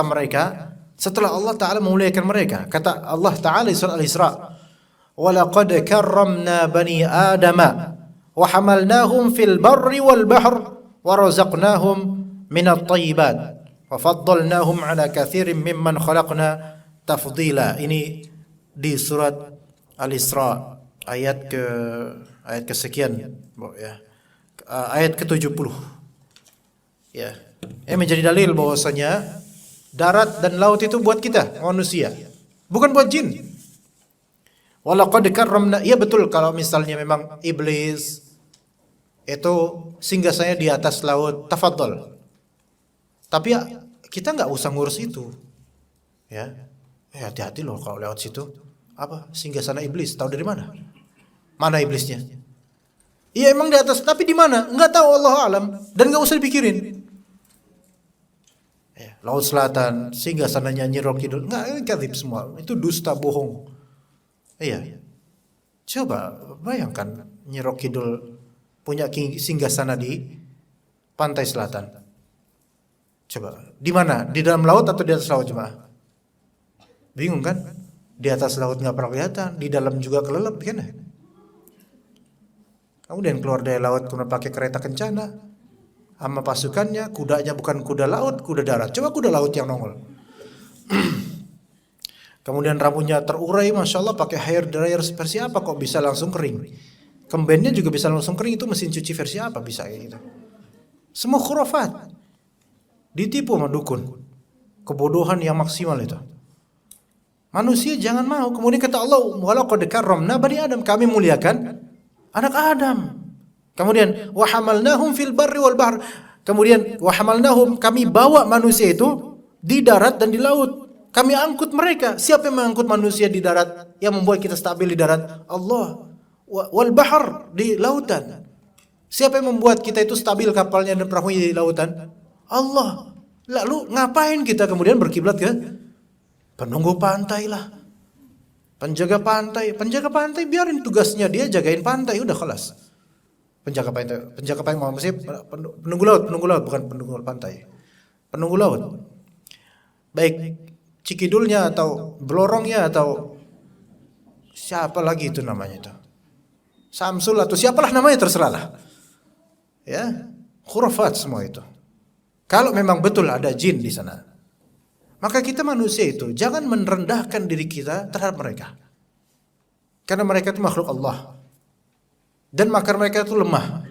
mereka setelah Allah Ta'ala memuliakan mereka. Kata Allah Ta'ala di surah Al-Isra, وَلَقَدْ كَرَّمْنَا بَنِي آدَمَ وَحَمَلْنَاهُمْ فِي الْبَرِّ وَالْبَحْرِ وَرَزَقْنَاهُمْ مِنَ الطَّيِّبَاتِ وَفَضَّلْنَاهُمْ عَلَى كَثِيرٍ مِّمَّنْ خَلَقْنَا تَفْضِيلًا. Ini di surat Al-Isra ayat kesekian ya. Ayat ke-70. Ya. Ini menjadi dalil bahwasanya darat dan laut itu buat kita manusia, bukan buat jin. Walaqad karramna, ya betul kalau misalnya memang iblis itu singgasananya di atas laut, tafadhol. Tapi ya, kita nggak usah ngurus itu. Ya. Hati-hati loh kalau lewat situ. Apa? Singgasana iblis, tahu dari mana? Mana iblisnya? Iya emang di atas, tapi di mana? Enggak tahu, Allah alam, dan enggak usah dipikirin. Laut Selatan, singgasananya Nyi Roh Kidul. Enggak, kadzib semua. Itu dusta, bohong. Iya. Coba bayangkan Nyi Roh Kidul punya singgasana di pantai selatan. Coba, di mana? Di dalam laut atau di atas laut cuma? Bingung kan? Di atas laut enggak pernah kelihatan, di dalam juga kelelep kan? Kemudian keluar dari laut kemudian pakai kereta kencana. Sama pasukannya, kudanya bukan kuda laut, kuda darat. Coba kuda laut yang nongol. Kemudian rambutnya terurai, masya Allah, pakai hair dryer versi apa kok bisa langsung kering? Kembennya juga bisa langsung kering, itu mesin cuci versi apa bisa kayak gitu? Semua khurafat, ditipu sama dukun, kebodohan yang maksimal itu. Manusia jangan mau. Kemudian kata Allah, walaqad karramna bani Adam, kami muliakan anak Adam. Kemudian wa hamalnahum fil barri wal bahr. Kemudian wa hamalnahum, kami bawa manusia itu di darat dan di laut. Kami angkut mereka. Siapa yang mengangkut manusia di darat? Yang membuat kita stabil di darat? Allah. Wal bahr, di lautan. Siapa yang membuat kita itu stabil kapalnya dan perahunya di lautan? Allah. Lalu ngapain kita kemudian berkiblat ke penunggu pantai lah, penjaga pantai biarin tugasnya dia jagain pantai, udah kelas. Penjaga pantai maksudnya penunggu laut bukan penunggu pantai. Penunggu laut. Baik Cikidulnya atau Blorongnya atau siapa lagi itu namanya itu. Samsul atau siapalah namanya terserah lah. Ya, khurafat semua itu. Kalau memang betul ada jin di sana, maka kita manusia itu jangan merendahkan diri kita terhadap mereka. Karena mereka itu makhluk Allah. Dan makar mereka itu lemah.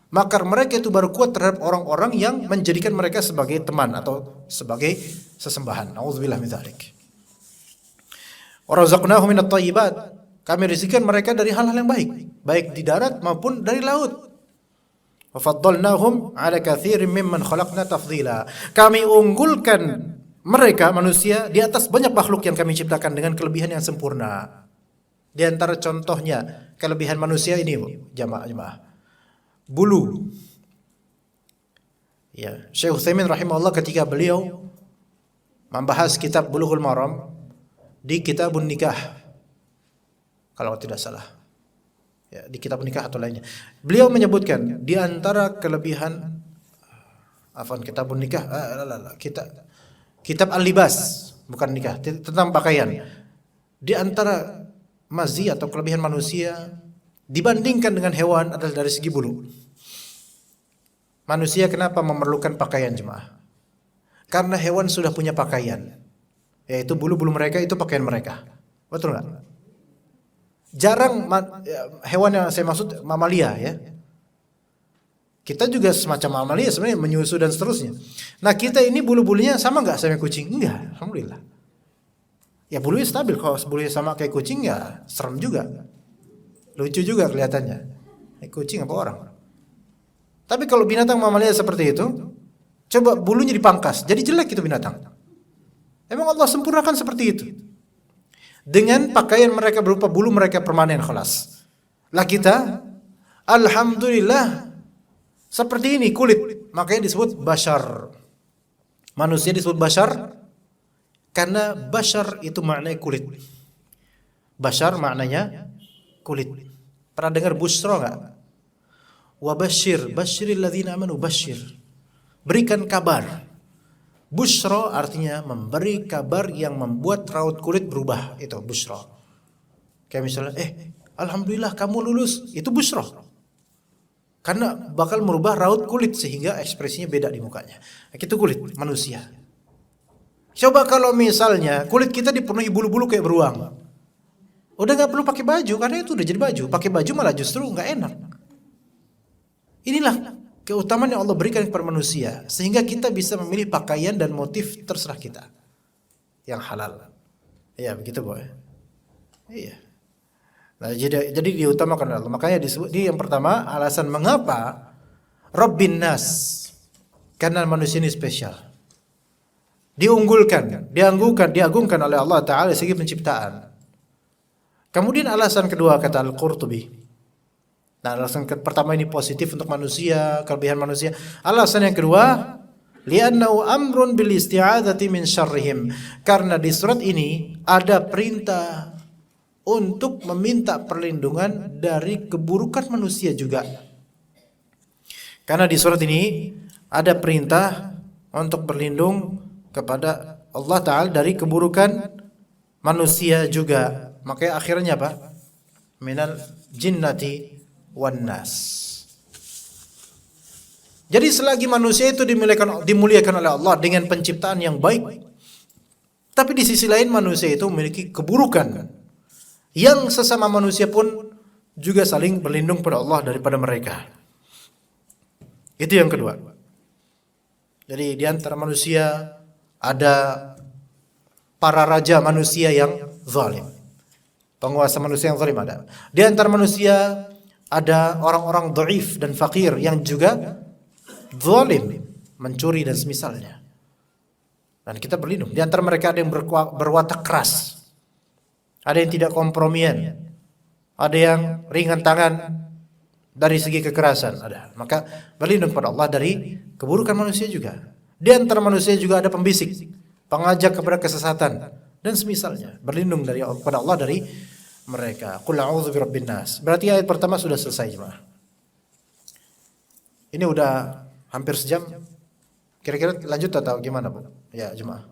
Makar mereka itu baru kuat terhadap orang-orang yang menjadikan mereka sebagai teman atau sebagai sesembahan. Nauzubillah min dzalik. Wa razaqnahum minat thayyibat. Kami rezekikan mereka dari hal-hal yang baik, baik di darat maupun dari laut. Wa faddalnahum 'ala katsirin mimman khalaqna tafdhila. Kami unggulkan mereka manusia di atas banyak makhluk yang kami ciptakan dengan kelebihan yang sempurna. Di antara contohnya kelebihan manusia ini, jamaah. Bulu. Ya, Syekh Utsaimin rahimahullah ketika beliau membahas kitab Bulughul Maram di Kitabun Nikah, kalau tidak salah. Ya, di Kitab Nikah atau lainnya. Beliau menyebutkan di antara kelebihan Kitabun Nikah, kitab Al-Libas, bukan nikah, tentang pakaian. Di antara mazia atau kelebihan manusia dibandingkan dengan hewan adalah dari segi bulu. Manusia kenapa memerlukan pakaian, jemaah? Karena hewan sudah punya pakaian, yaitu bulu-bulu mereka itu pakaian mereka. Betul nggak? Jarang hewan yang saya maksud mamalia ya. Kita juga semacam mamalia sebenarnya, menyusu dan seterusnya. Nah kita ini bulu-bulunya sama nggak sama kucing? Enggak, alhamdulillah. Ya bulunya stabil. Kalau bulunya sama kayak kucing ya serem juga, lucu juga kelihatannya. Kucing apa orang? Tapi kalau binatang mamalia seperti itu, coba bulunya dipangkas, jadi jelek itu binatang. Emang Allah sempurnakan seperti itu. Dengan pakaian mereka berupa bulu mereka permanen khalas. Lah kita, alhamdulillah seperti ini kulit, makanya disebut bashar. Manusia disebut bashar karena bashar itu maknanya kulit. Bashar maknanya kulit. Pernah dengar busra enggak? Wa basyir, basyiril ladzina amanu, basyir. Berikan kabar. Busyra artinya memberi kabar yang membuat raut kulit berubah, itu busyra. Kayak misalnya, alhamdulillah kamu lulus, itu busyra. Karena bakal merubah raut kulit sehingga ekspresinya beda di mukanya. Itu kulit manusia. Coba kalau misalnya kulit kita dipenuhi bulu-bulu kayak beruang, udah nggak perlu pakai baju karena itu udah jadi baju. Pakai baju malah justru nggak enak. Inilah keutamaan yang Allah berikan kepada manusia sehingga kita bisa memilih pakaian dan motif terserah kita yang halal. Iya begitu boy. Iya. Nah, jadi diutamakan oleh Allah. Makanya disebut di yang pertama alasan mengapa Rabbin Nas, karena manusia ini spesial. Diunggulkan, diagungkan oleh Allah Ta'ala dari segi penciptaan. Kemudian alasan kedua kata Al-Qurtubi. Nah, alasan pertama ini positif untuk manusia, kelebihan manusia. Alasan yang kedua, li'annahu amrun bil isti'adzati min syarrihim. Karena di surat ini ada perintah untuk meminta perlindungan dari keburukan manusia juga. Karena di surat ini ada perintah untuk berlindung kepada Allah Ta'ala dari keburukan manusia juga. Makanya akhirnya apa? Minal jinnati wan nas. Jadi selagi manusia itu dimuliakan oleh Allah dengan penciptaan yang baik, tapi di sisi lain manusia itu memiliki keburukan yang sesama manusia pun juga saling berlindung pada Allah daripada mereka. Itu yang kedua. Jadi di antara manusia ada para raja manusia yang zalim. Penguasa manusia yang zalim ada. Di antara manusia ada orang-orang dhaif dan fakir yang juga zalim, mencuri dan semisalnya. Dan kita berlindung. Di antara mereka ada yang berwatak keras, ada yang tidak kompromian, ada yang ringan tangan dari segi kekerasan, ada. Maka berlindung kepada Allah dari keburukan manusia juga. Di antara manusia juga ada pembisik, pengajak kepada kesesatan dan semisalnya. Berlindung kepada Allah dari mereka. Qul a'udzu birabbin nas. Berarti ayat pertama sudah selesai, jemaah. Ini udah hampir sejam. Kira-kira lanjut atau gimana, Bu? Ya, jemaah.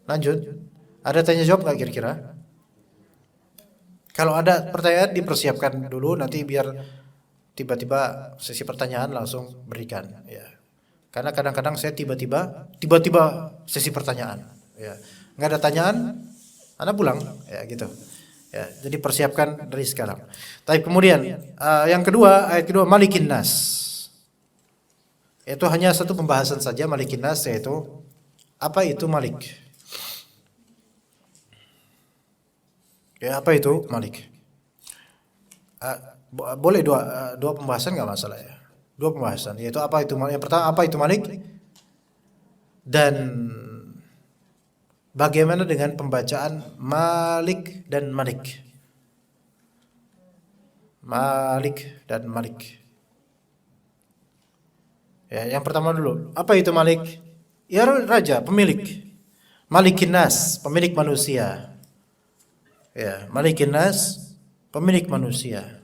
Lanjut. Ada tanya jawab enggak kira-kira? Kalau ada pertanyaan dipersiapkan dulu, nanti biar tiba-tiba sesi pertanyaan langsung berikan, ya. Karena kadang-kadang saya tiba-tiba sesi pertanyaan, ya. Enggak ada tanyaan, Anda pulang, ya gitu. Ya, jadi persiapkan dari sekarang. Tapi kemudian yang kedua, ayat kedua, Malikin Nas. Itu hanya satu pembahasan saja, Malikin Nas, yaitu apa itu Malik? Ya, apa itu Malik? Boleh dua pembahasan nggak masalah ya. Dua pembahasan, yaitu apa itu Malik? Yang pertama, apa itu Malik? Dan bagaimana dengan pembacaan Malik dan Malik? Malik dan Malik. Ya, yang pertama dulu, apa itu Malik? Ya, raja, pemilik. Malikin nas, pemilik manusia. Ya, Malikin nas, pemilik manusia.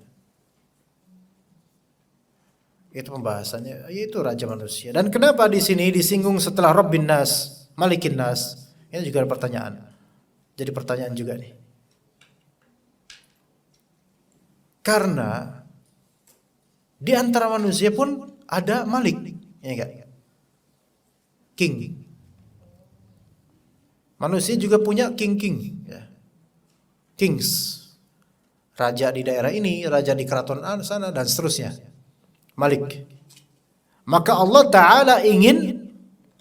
Itu pembahasannya, yaitu raja manusia. Dan kenapa di sini disinggung setelah Rabbin nas, Malikin nas? Ini juga ada pertanyaan. Jadi pertanyaan juga nih. Karena di antara manusia pun ada Malik, ya enggak? King. Manusia juga punya king, ya. Kings. Raja di daerah ini, raja di keraton sana dan seterusnya. Malik. Maka Allah Ta'ala ingin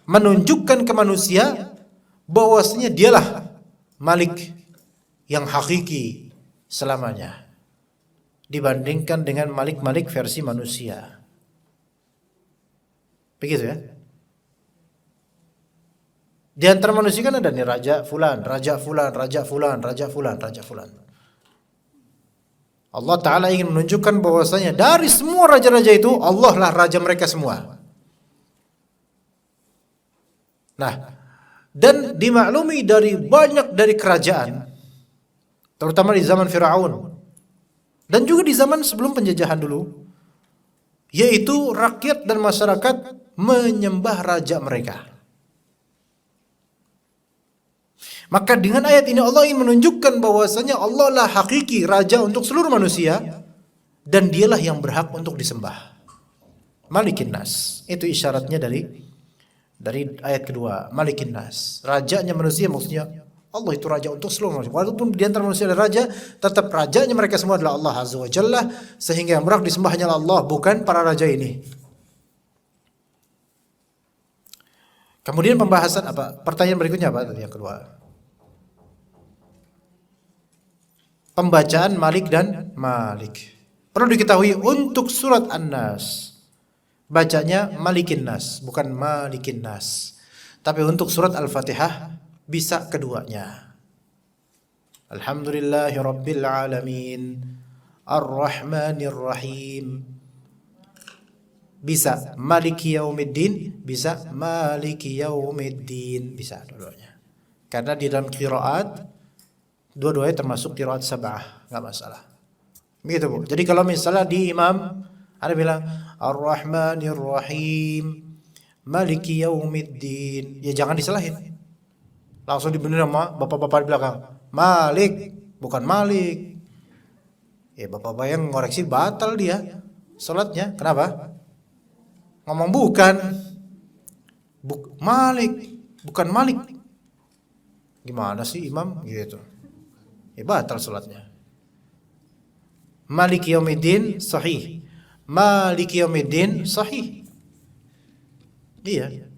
menunjukkan ke manusia bahwasanya dialah Malik yang hakiki selamanya, dibandingkan dengan Malik-Malik versi manusia. Begitu ya. Di antara manusia kan ada nih raja fulan, raja fulan, raja fulan, raja fulan, raja fulan. Allah Ta'ala ingin menunjukkan bahwasanya dari semua raja-raja itu Allah lah raja mereka semua. Nah, dan dimaklumi dari banyak dari kerajaan, terutama di zaman Firaun dan juga di zaman sebelum penjajahan dulu, yaitu rakyat dan masyarakat menyembah raja mereka. Maka dengan ayat ini Allah ingin menunjukkan bahwasanya Allah lah hakiki raja untuk seluruh manusia dan dialah yang berhak untuk disembah. Malikin nas. Itu isyaratnya dari ayat kedua, Malikin nas. Rajanya manusia maksudnya Allah itu raja untuk seluruh manusia. Walaupun di antara manusia ada raja, tetap rajanya mereka semua adalah Allah Azza wa Jalla, sehingga yang berhak disembah hanyalah Allah, bukan para raja ini. Kemudian pembahasan apa? Pertanyaan berikutnya apa tadi yang kedua? Pembacaan Malik dan Malik. Perlu diketahui untuk surat An-Nas bacanya Malikin Nas, bukan Malikin Nas. Tapi untuk surat Al-Fatihah bisa keduanya. Alhamdulillahi Rabbil Alamin, Ar-Rahmanir Rahim. Bisa Maliki Yaumiddin, bisa Maliki Yaumiddin, bisa dua-duanya. Karena di dalam qiraat dua-duanya termasuk qiraat sab'ah, enggak masalah. Begitu, Bu. Jadi kalau misalnya di imam ada bilang Ar-Rahmanir Rahim, Maliki Yaumiddin, ya jangan disalahin. Langsung dibenerin sama bapak-bapak di belakang. Malik, bukan Malik. Ya bapak-bapak yang ngoreksi batal dia salatnya. Kenapa? Ngomong bukan. Malik, bukan Malik. Gimana sih imam gitu? Ya batal salatnya. Maliki Yaumiddin sahih. Maliki Yaumiddin sahih. Iya.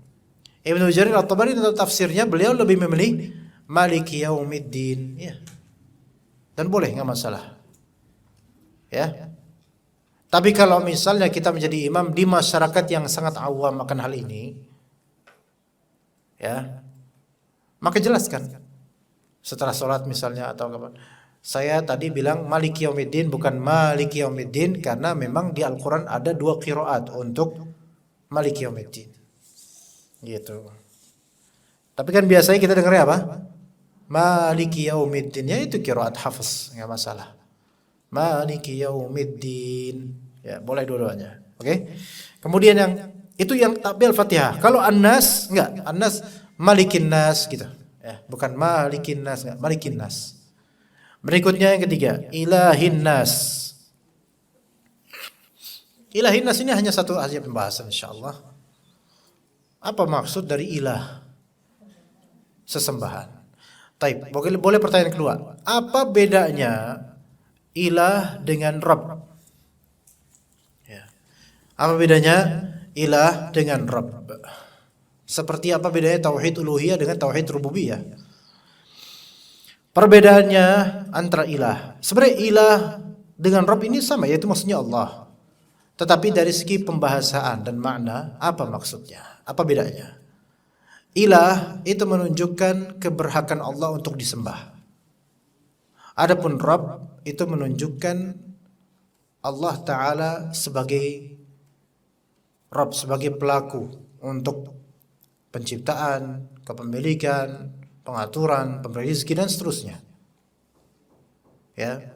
Ibnu Jarir At-Tabari dalam tafsirnya beliau lebih memilih Maliki Yaumiddin, ya. Dan boleh, enggak masalah. Ya. Tapi kalau misalnya kita menjadi imam di masyarakat yang sangat awam akan hal ini, ya, maka jelaskan setelah sholat misalnya atau kapan. Saya tadi bilang Maliki Yaumiddin bukan Maliki Yaumiddin karena memang di Al-Quran ada dua qiraat untuk Maliki Yaumiddin. Gitu. Tapi kan biasanya kita dengarnya apa? Maliki Yaumiddin, ya itu qiraat hafs, enggak masalah. Maliki Yaumiddin. Ya, boleh dua-duanya. Oke. Kemudian yang itu yang takbir Al-Fatihah. Kalau An-Nas enggak, An-Nas Malikin Nas gitu. Ya, bukan Malikin Nas, enggak, Malikin Nas. Berikutnya yang ketiga, Ilahin Nas. Ilahin Nas ini hanya satu aja pembahasan insyaallah. Apa maksud dari ilah? Sesembahan. Taib. Boleh pertanyaan kedua. Apa bedanya ilah dengan Rabb? Ya. Apa bedanya ilah dengan Rabb? Seperti apa bedanya tauhid uluhiyah dengan tauhid rububiyah? Perbedaannya antara ilah. Sebenarnya ilah dengan Rabb ini sama, yaitu maksudnya Allah. Tetapi dari segi pembahasan dan makna, apa maksudnya? Apa bedanya? Ilah itu menunjukkan keberhakan Allah untuk disembah. Adapun Rabb itu menunjukkan Allah Ta'ala sebagai Rabb, sebagai pelaku untuk penciptaan, kepemilikan, pengaturan, pemberi rezeki dan seterusnya. Ya.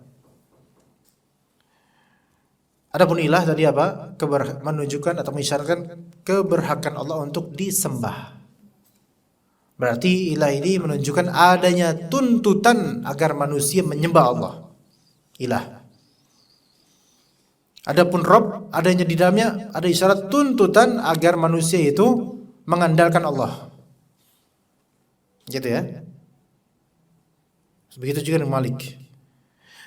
Adapun ilah tadi apa? Menunjukkan atau mengisyaratkan keberhakan Allah untuk disembah. Berarti ilah ini menunjukkan adanya tuntutan agar manusia menyembah Allah. Ilah. Adapun Rabb, adanya di dalamnya ada isyarat tuntutan agar manusia itu mengandalkan Allah. Gitu ya. Begitu juga dengan Malik.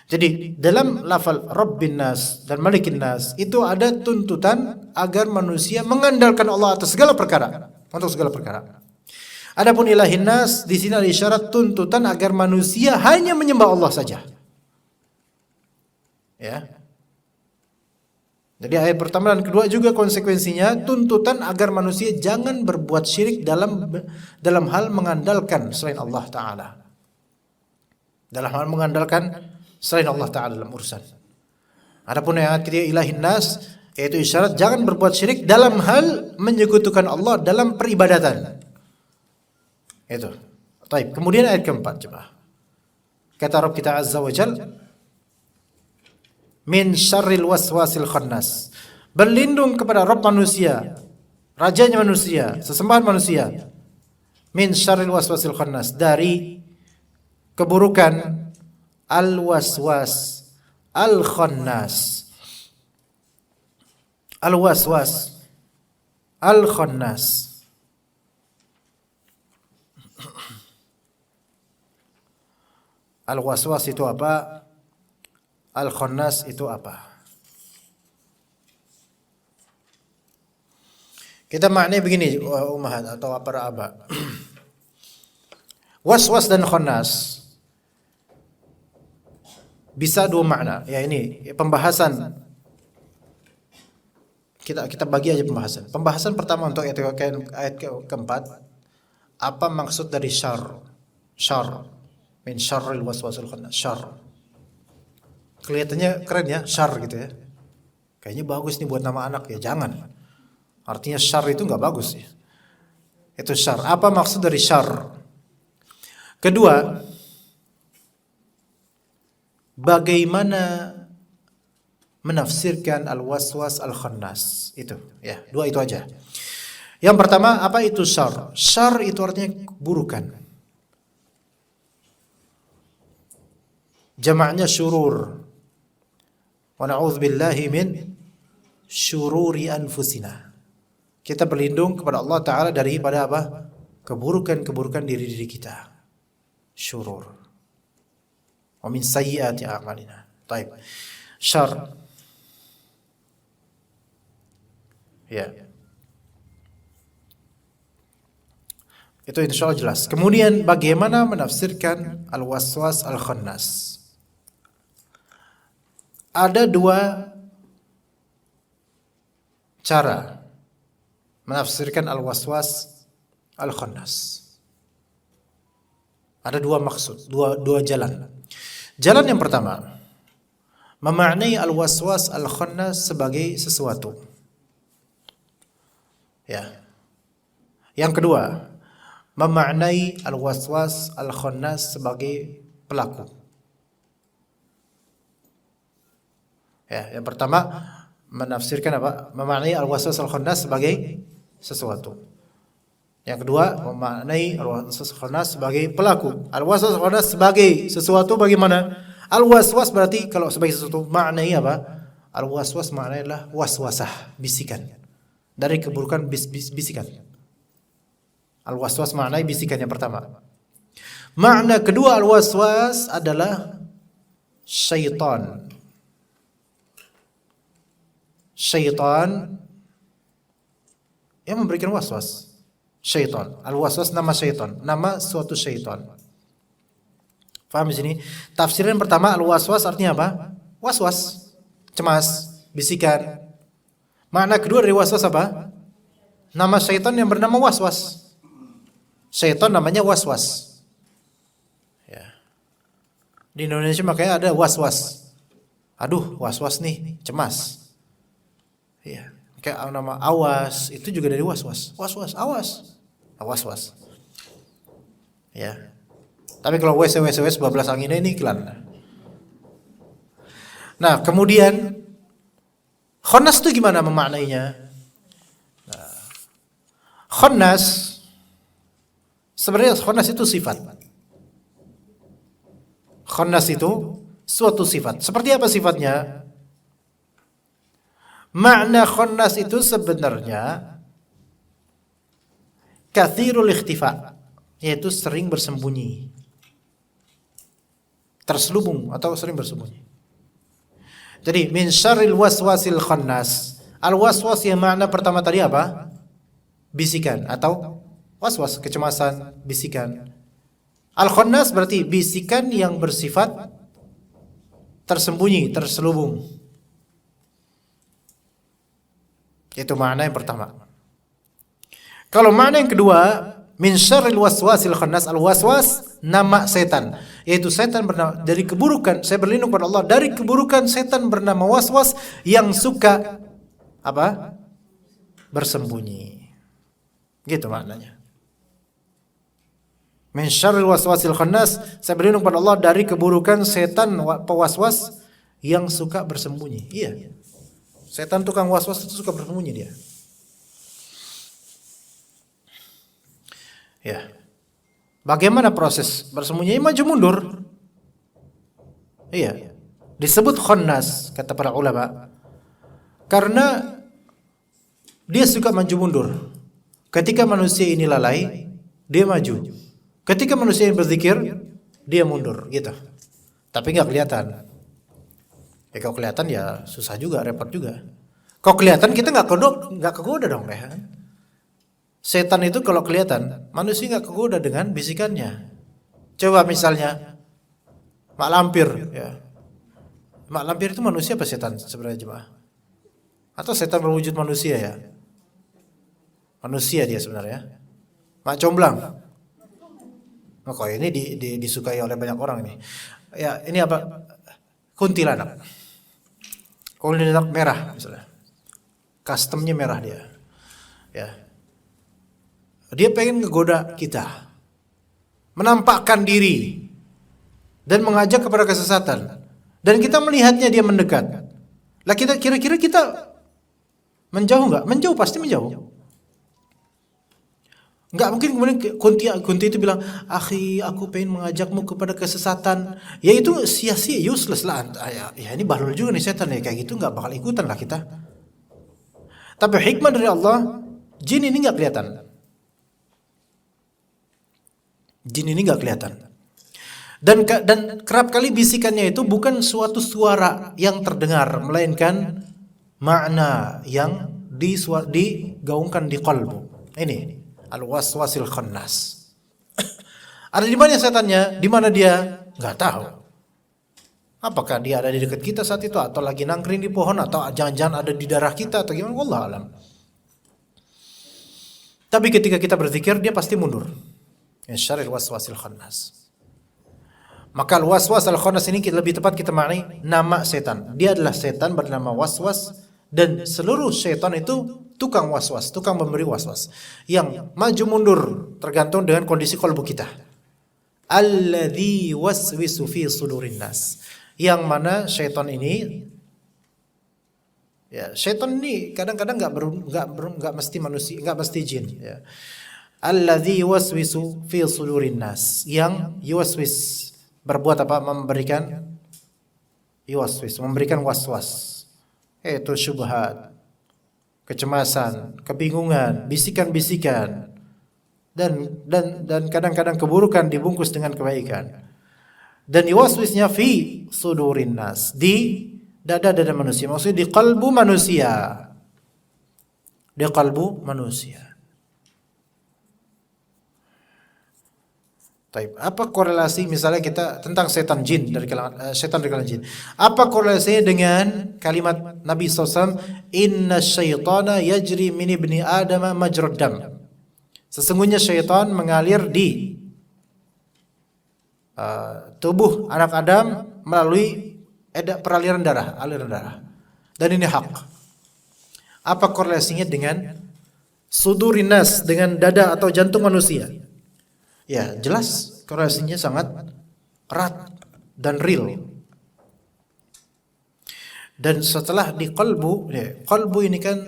Jadi dalam lafal Rabbin Nas dan Malikin Nas itu ada tuntutan agar manusia mengandalkan Allah atas segala perkara, untuk segala perkara. Adapun Ilahin Nas di sini ada isyarat tuntutan agar manusia hanya menyembah Allah saja. Ya. Jadi ayat pertama dan kedua juga konsekuensinya tuntutan agar manusia jangan berbuat syirik dalam hal mengandalkan selain Allah Ta'ala. Dalam hal mengandalkan selain Allah Ta'ala dalam urusan. Adapun ayat ketiga Ilahin Nas yaitu isyarat jangan berbuat syirik dalam hal menyekutukan Allah dalam peribadatan. Itu. Baik, kemudian ayat keempat coba. Kata Rabb kita Azza wa Jal, min syarril waswasil khannas. Berlindung kepada Rabb manusia, rajanya manusia, sesembahan manusia. Min syarril waswasil khannas, dari keburukan al-waswas al-khannas. Al-waswas al-khannas. Al-waswas itu apa? Al-khannas itu apa? Kita maknanya begini, ummahat atau para aba. Waswas dan khannas bisa dua makna. Ya ini pembahasan. Kita bagi aja pembahasan. Pembahasan pertama untuk ayat keempat. Apa maksud dari syarr? Syarr. Min syarril waswasil khannas. Syarr. Kelihatannya keren ya, syarr gitu ya. Kayaknya bagus nih buat nama anak ya. Jangan. Artinya syarr itu nggak bagus ya. Itu syarr. Apa maksud dari syarr? Kedua, bagaimana menafsirkan al-waswas al-khannas? Itu ya, dua itu aja. Yang pertama, apa itu syarr? Syarr itu artinya keburukan. Jamaknya syurur. Wa na'udzubillahi min syururi anfusina. Kita berlindung kepada Allah Ta'ala daripada apa? Keburukan-keburukan diri kita. Syurur. Wa min sayyiati a'malina. Baik. Syarr. Ya. Itu insyaallah jelas. Kemudian bagaimana menafsirkan al-waswas al-khannas? Ada dua cara menafsirkan al-waswas al-khannas. Ada dua maksud, dua jalan. Jalan yang pertama, memaknai al-waswas al-khannas sebagai sesuatu. Ya. Yang kedua, memaknai al-waswas al-khannas sebagai pelaku. Ya, yang pertama menafsirkan apa? Memaknai al-waswas al-khannas sebagai sesuatu. Yang kedua, memaknai al-waswas al-khannas sebagai pelaku. Al-waswas al-khannas sebagai sesuatu bagaimana? Al-waswas berarti kalau sebagai sesuatu maknai apa? Al-waswas maknanya adalah waswasah, bisikan. Dari keburukan bisikan. Al-waswas maknai bisikan yang pertama. Makna kedua al-waswas adalah syaitan. Syaitan yang memberikan waswas. Syaitan. Al-waswas nama syaitan, nama suatu syaitan. Paham di sini? Tafsiran pertama al-waswas artinya apa? Was-was, cemas, bisikan. Makna kedua dari waswas apa? Nama syaitan yang bernama waswas. Syaitan namanya waswas. Ya. Di Indonesia makanya ada was-was. Aduh, was-was nih, cemas. Ya. Kayak nama awas itu juga dari was-was. Was-was, awas. Was-was. Ya. Tapi kalau WC bablas anginnya ini iklan. Nah, kemudian khannas itu gimana memaknainya? Nah, khannas sebenarnya khannas itu sifat. Khannas itu suatu sifat. Seperti apa sifatnya? Makna khannas itu sebenarnya kathirul ikhtifa, yaitu sering bersembunyi, terselubung atau sering bersembunyi. Jadi min syarril waswasil khannas. Al waswas yang makna pertama tadi apa? Bisikan atau waswas, kecemasan, bisikan. Al khannas berarti bisikan yang bersifat tersembunyi, terselubung. Itu makna yang pertama. Kalau makna yang kedua, min syarril waswasil khannas, al waswas nama setan, yaitu setan bernama dari keburukan. Saya berlindung pada Allah dari keburukan setan bernama waswas yang suka apa? Bersembunyi. Gitu maknanya. Min syarril waswasil khannas, saya berlindung pada Allah dari keburukan setan pewaswas yang suka bersembunyi. Iya. Setan tukang waswas itu suka bersembunyi dia. Ya. Bagaimana proses bersembunyi? Maju mundur. Iya. Disebut khannas kata para ulama karena dia suka maju mundur. Ketika manusia ini lalai, dia maju. Ketika manusia ini berzikir, dia mundur, gitu. Tapi nggak kelihatan. Ya kalau kelihatan ya susah juga, repot juga. Kalau kelihatan kita nggak kegoda dong, ya. Setan itu kalau kelihatan, manusia nggak kegoda dengan bisikannya. Coba misalnya mak lampir, ya. Mak lampir itu manusia apa setan sebenarnya jemaah? Atau setan berwujud manusia ya? Manusia dia sebenarnya. Mak comblang. Oh, kok ini disukai oleh banyak orang ini. Ya ini apa? Kuntilanak. Kuntilanak merah misalnya. Customnya merah dia. Ya. Dia pengen ngegoda kita. Menampakkan diri. Dan mengajak kepada kesesatan. Dan kita melihatnya dia mendekat. Lah kita kira-kira kita menjauh enggak? Menjauh, pasti menjauh. Enggak mungkin kemudian Kunti itu bilang, "Akhi, aku pengen mengajakmu kepada kesesatan." Ya itu sia-sia, useless lah. Ya ini bahlul juga nih setan ya, kayak gitu enggak bakal ikutan lah kita. Tapi hikmah dari Allah, jin ini enggak kelihatan. Jin ini enggak kelihatan. Dan kerap kali bisikannya itu bukan suatu suara yang terdengar, melainkan makna yang digaungkan di qalbu. Ini al-waswasil khannas. Ada di mana setannya? Di mana dia? Enggak tahu. Apakah dia ada di dekat kita saat itu atau lagi nangkring di pohon atau jangan-jangan ada di darah kita atau gimana? Wallahu alam. Tapi ketika kita berzikir dia pasti mundur. Syarril waswasil khannas. Maka al-waswas al-khannas ini lebih tepat kita maknai nama setan. Dia adalah setan bernama waswas dan seluruh setan itu tukang waswas, tukang memberi waswas yang maju mundur tergantung dengan kondisi kalbu kita. Alladzi waswisu fi sudurin nas. Yang mana setan ini ya, setan ini kadang-kadang enggak mesti manusia, enggak mesti jin ya. Alladzi waswisu fi sudurin nas. Yang yuwaswis berbuat apa? Memberikan waswas. Itu syubhat, kecemasan, kebingungan, bisikan-bisikan dan kadang-kadang keburukan dibungkus dengan kebaikan. Dan yuwaswisnya fi sudurin nas, di dada-dada manusia. Maksudnya di kalbu manusia. Di kalbu manusia. Taib. Apa korelasi misalnya kita tentang setan jin dari kalangan jin? Apa korelasinya dengan kalimat Nabi SAW? Inna syaitana yajri min ibni Adam majrad dam. Sesungguhnya syaitan mengalir di tubuh anak Adam melalui aliran darah. Dan ini hak. Apa korelasinya dengan sudurin nas, dengan dada atau jantung manusia? Ya, jelas korelasinya sangat erat dan real. Dan setelah di qalbu, ya, qalbu ini kan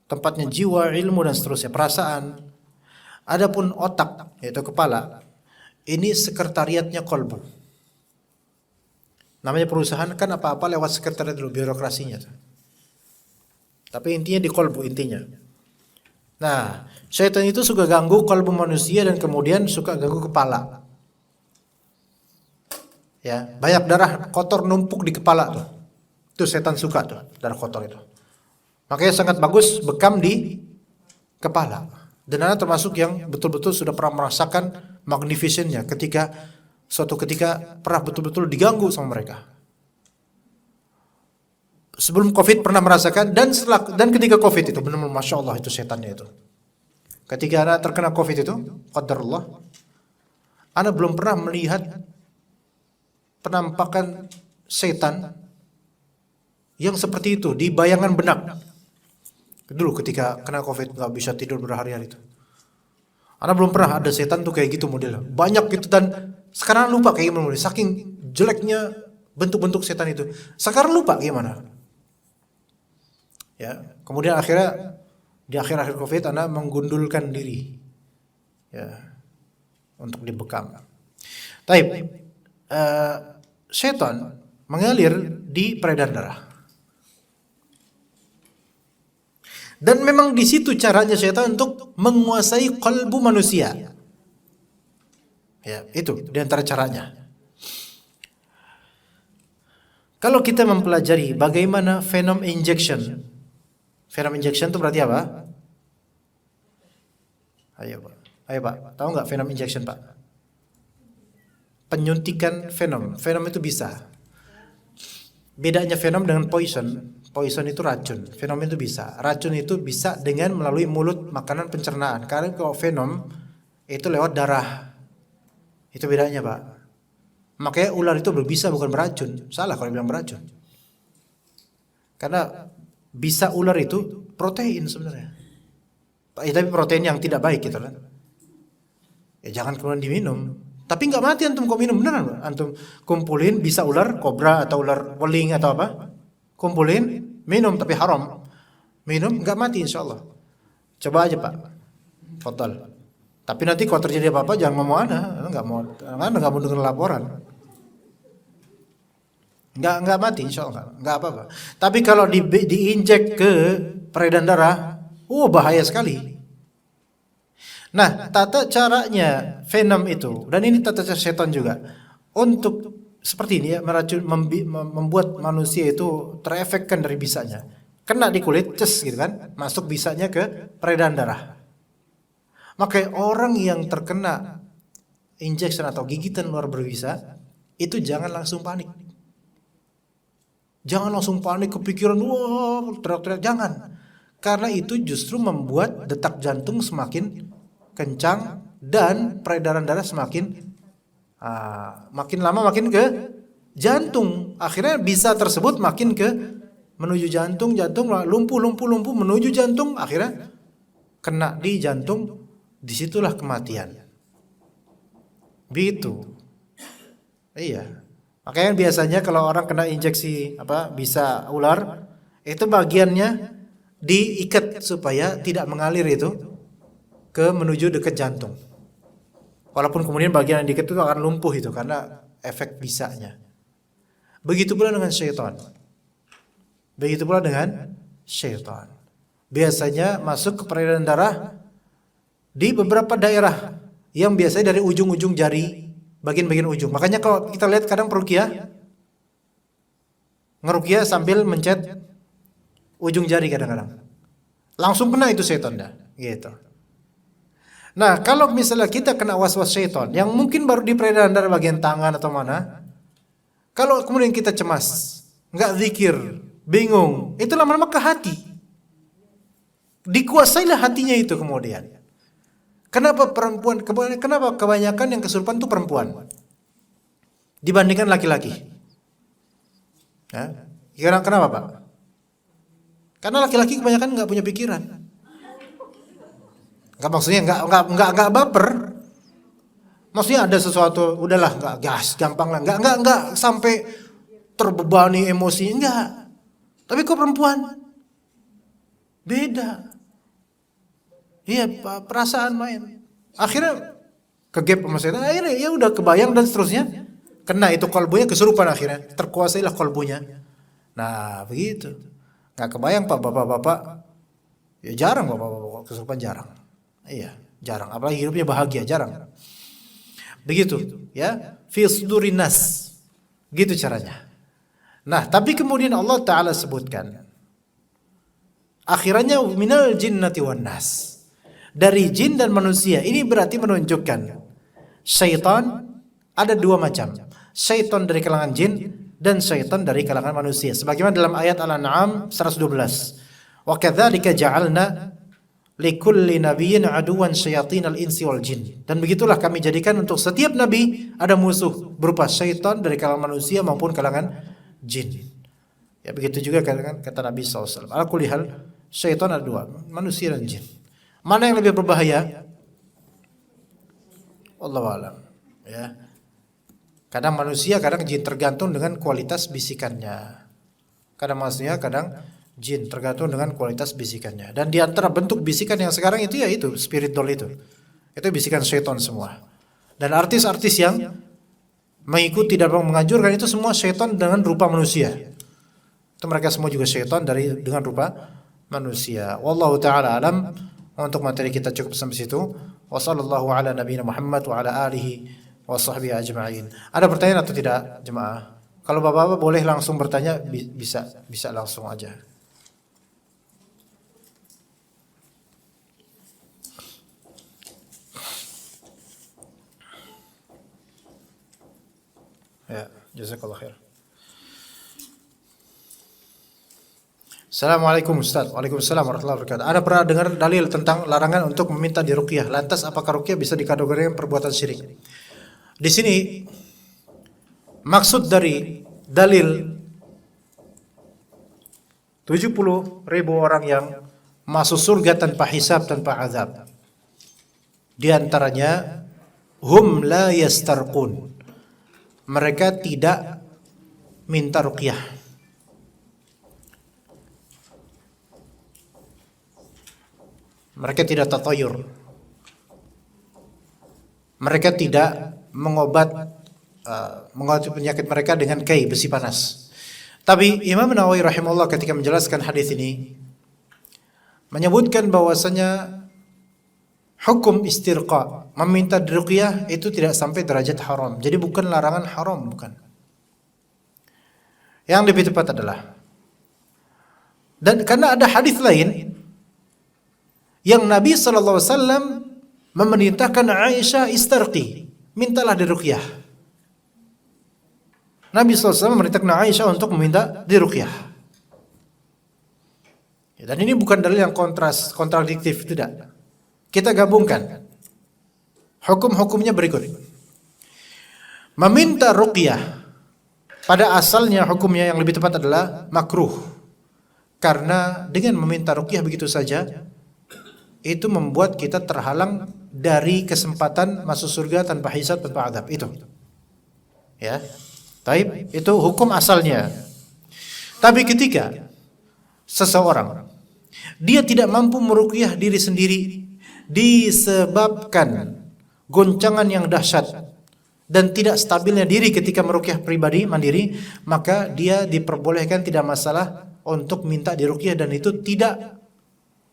tempatnya jiwa, ilmu dan seterusnya, perasaan. Adapun otak, yaitu kepala, ini sekretariatnya qalbu. Namanya perusahaan kan apa-apa lewat sekretariat dulu, birokrasinya. Tapi intinya di qalbu intinya. Nah, syaitan itu suka ganggu kalbu manusia dan kemudian suka ganggu kepala. Ya, banyak darah kotor numpuk di kepala tuh. Itu setan suka tuh, darah kotor itu. Makanya sangat bagus bekam di kepala. Dan Anda termasuk yang betul-betul sudah pernah merasakan magnificentnya ketika suatu ketika pernah betul-betul diganggu sama mereka. Sebelum Covid pernah merasakan dan ketika Covid itu benar-benar Masya Allah itu setannya itu. Ketika Anda terkena Covid itu, qadarullah, Anda belum pernah melihat penampakan setan yang seperti itu di bayangan benak. Dulu ketika kena Covid nggak bisa tidur berhari-hari itu. Anda belum pernah ada setan tuh kayak gitu modelnya. Banyak gitu dan sekarang lupa kayak gimana. Saking jeleknya bentuk-bentuk setan itu. Sekarang lupa gimana. Ya, kemudian akhirnya di akhir-akhir Covid Anda menggundulkan diri. Ya. Untuk dibekam. Taib. Setan mengalir di peredaran darah. Dan memang di situ caranya setan untuk menguasai kalbu manusia. Ya, itu di antara caranya. Kalau kita mempelajari bagaimana venom injection. Venom injection itu berarti apa? Ayo Pak. Tahu nggak venom injection, Pak? Penyuntikan venom. Venom itu bisa. Bedanya venom dengan poison. Poison itu racun. Venom itu bisa. Racun itu bisa dengan melalui mulut, makanan, pencernaan. Karena kalau venom itu lewat darah. Itu bedanya, Pak. Makanya ular itu berbisa bukan beracun. Salah kalau bilang beracun. Karena bisa ular itu protein sebenarnya. Tapi protein yang tidak baik gitu kan. Ya jangan kemudian diminum. Tapi nggak mati antum kok minum beneran. Antum kumpulin bisa ular kobra atau ular weling atau apa? Kumpulin, minum tapi haram. Minum nggak mati insya Allah. Coba aja Pak. Fadal. Tapi nanti kalau terjadi apa-apa jangan ngomong Anda nggak mau dengar laporan. Nggak mati insya Allah nggak apa-apa. Tapi kalau diinjek ke peredaran darah, bahaya sekali. Nah, tata caranya venom itu dan ini tata cara setan juga untuk seperti ini ya membuat manusia itu terefekkan dari bisanya. Kena di kulit, gitu kan, masuk bisanya ke peredaran darah. Maka orang yang terkena injection atau gigitan luar berbisa itu jangan langsung panik. Jangan langsung panik kepikiran teriak-teriak, jangan. Karena itu justru membuat detak jantung semakin kencang dan peredaran darah semakin makin lama makin ke jantung. Akhirnya bisa tersebut makin ke menuju jantung lumpuh menuju jantung, akhirnya kena di jantung, disitulah kematian. Begitu. Iya. Makanya biasanya kalau orang kena injeksi bisa ular, itu bagiannya diikat supaya tidak mengalir itu ke menuju dekat jantung. Walaupun kemudian bagian yang diikat itu akan lumpuh itu karena efek bisanya. Begitu pula dengan syaitan. Biasanya masuk ke peredaran darah di beberapa daerah yang biasanya dari ujung-ujung jari, bagian-bagian ujung. Makanya kalau kita lihat kadang peruqyah ngeruqyah sambil mencet ujung jari kadang-kadang. Langsung kena itu setan dah, gitu. Nah, kalau misalnya kita kena was-was syaitan yang mungkin baru di peredaran darah bagian tangan atau mana, kalau kemudian kita cemas, nggak zikir, bingung, itu lama-lama ke hati. Dikuasailah hatinya itu kemudian. Kenapa kebanyakan yang kesurupan itu perempuan dibandingkan laki-laki? Ya, kenapa Pak? Karena laki-laki kebanyakan nggak punya pikiran. Nggak maksudnya nggak baper. Maksudnya ada sesuatu, udahlah nggak gas, gampang lah, nggak sampai terbebani emosi, enggak. Tapi kok perempuan beda, iya perasaan main. Akhirnya kegep sama setan, akhirnya ya udah kebayang dan seterusnya, kena itu kolbunya, kesurupan akhirnya, terkuasailah kolbunya. Nah begitu, nggak kebayang pak bapak-bapak, ya jarang bapak-bapak kesurupan jarang, iya jarang, apalagi hidupnya bahagia jarang. Begitu ya, fi sudurin nas, gitu caranya. Nah tapi kemudian Allah Ta'ala sebutkan akhirannya minal jinnati wan nas, dari jin dan manusia. Ini berarti menunjukkan syaitan ada dua macam, syaitan dari kalangan jin dan syaitan dari kalangan manusia, sebagaimana dalam ayat Al-An'am 112, wa kadzalika ja'alna likulli nabiyyin aduwan syayatinal insi wal jin, dan begitulah kami jadikan untuk setiap nabi ada musuh berupa syaitan dari kalangan manusia maupun kalangan jin. Ya begitu juga kata Nabi SAW. Ala kulli hal, syaitan ada dua, manusia dan jin. Mana yang lebih berbahaya? Wallahu a'lam. Ya. Kadang manusia, kadang jin, tergantung dengan kualitas bisikannya. Kadang manusia, kadang jin, tergantung dengan kualitas bisikannya. Dan di antara bentuk bisikan yang sekarang itu ya itu spirit doll itu bisikan syaitan semua. Dan artis-artis yang mengikuti dan mengajurkan itu semua syaitan dengan rupa manusia. Itu mereka semua juga syaitan dengan rupa manusia. Wallahu taala alam. Untuk materi kita cukup sampai situ. Wassallallahu ala nabiyina Muhammad wa ala alihi wa sahbihi ajma'in. Ada pertanyaan atau tidak jemaah? Kalau bapak-bapak boleh langsung bertanya, bisa langsung aja. Ya, jazakallah khair. Assalamualaikum Ustaz. Waalaikumsalam warahmatullahi wabarakatuh. Ada pernah dengar dalil tentang larangan untuk meminta diruqyah. Lantas apakah ruqyah bisa dikategorikan perbuatan syirik? Di sini maksud dari dalil 70.000 orang yang masuk surga tanpa hisab, tanpa azab. Di antaranya hum la yastarqun. Mereka tidak minta ruqyah. Mereka tidak tatayur. Mereka tidak mengobati penyakit mereka dengan kai, besi panas. Tapi Imam Nawawi rahimahullah ketika menjelaskan hadis ini menyebutkan bahwasanya hukum istirqa, meminta diruqyah itu tidak sampai derajat haram. Jadi bukan larangan haram, bukan. Yang lebih tepat adalah, dan karena ada hadis lain yang Nabi SAW memerintahkan Aisyah istarqi, mintalah diruqyah. Nabi SAW memerintahkan Aisyah untuk meminta diruqyah. Dan ini bukan dalil yang kontradiktif, tidak. Kita gabungkan. Hukum-hukumnya berikut. Meminta ruqyah pada asalnya hukumnya yang lebih tepat adalah makruh. Karena dengan meminta ruqyah begitu saja itu membuat kita terhalang dari kesempatan masuk surga tanpa hisab, tanpa azab. Itu. Ya. Taib, itu hukum asalnya. Tapi ketika seseorang dia tidak mampu meruqyah diri sendiri disebabkan goncangan yang dahsyat dan tidak stabilnya diri ketika meruqyah pribadi mandiri, maka dia diperbolehkan, tidak masalah untuk minta diruqyah, dan itu tidak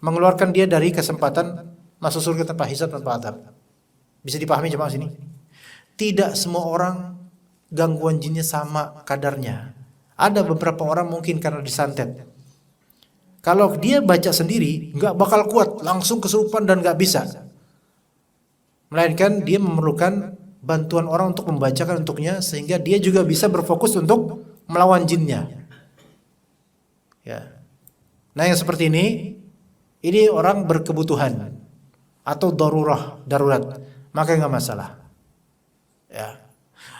mengeluarkan dia dari kesempatan masuk surga tanpa hisab, tanpa azab. Bisa dipahami jemaah sini? Tidak semua orang gangguan jinnya sama kadarnya. Ada beberapa orang mungkin karena disantet. Kalau dia baca sendiri nggak bakal kuat, langsung kesurupan dan nggak bisa. Melainkan dia memerlukan bantuan orang untuk membacakan untuknya sehingga dia juga bisa berfokus untuk melawan jinnya. Ya. Nah yang seperti ini orang berkebutuhan atau darurat, maka enggak masalah. Ya.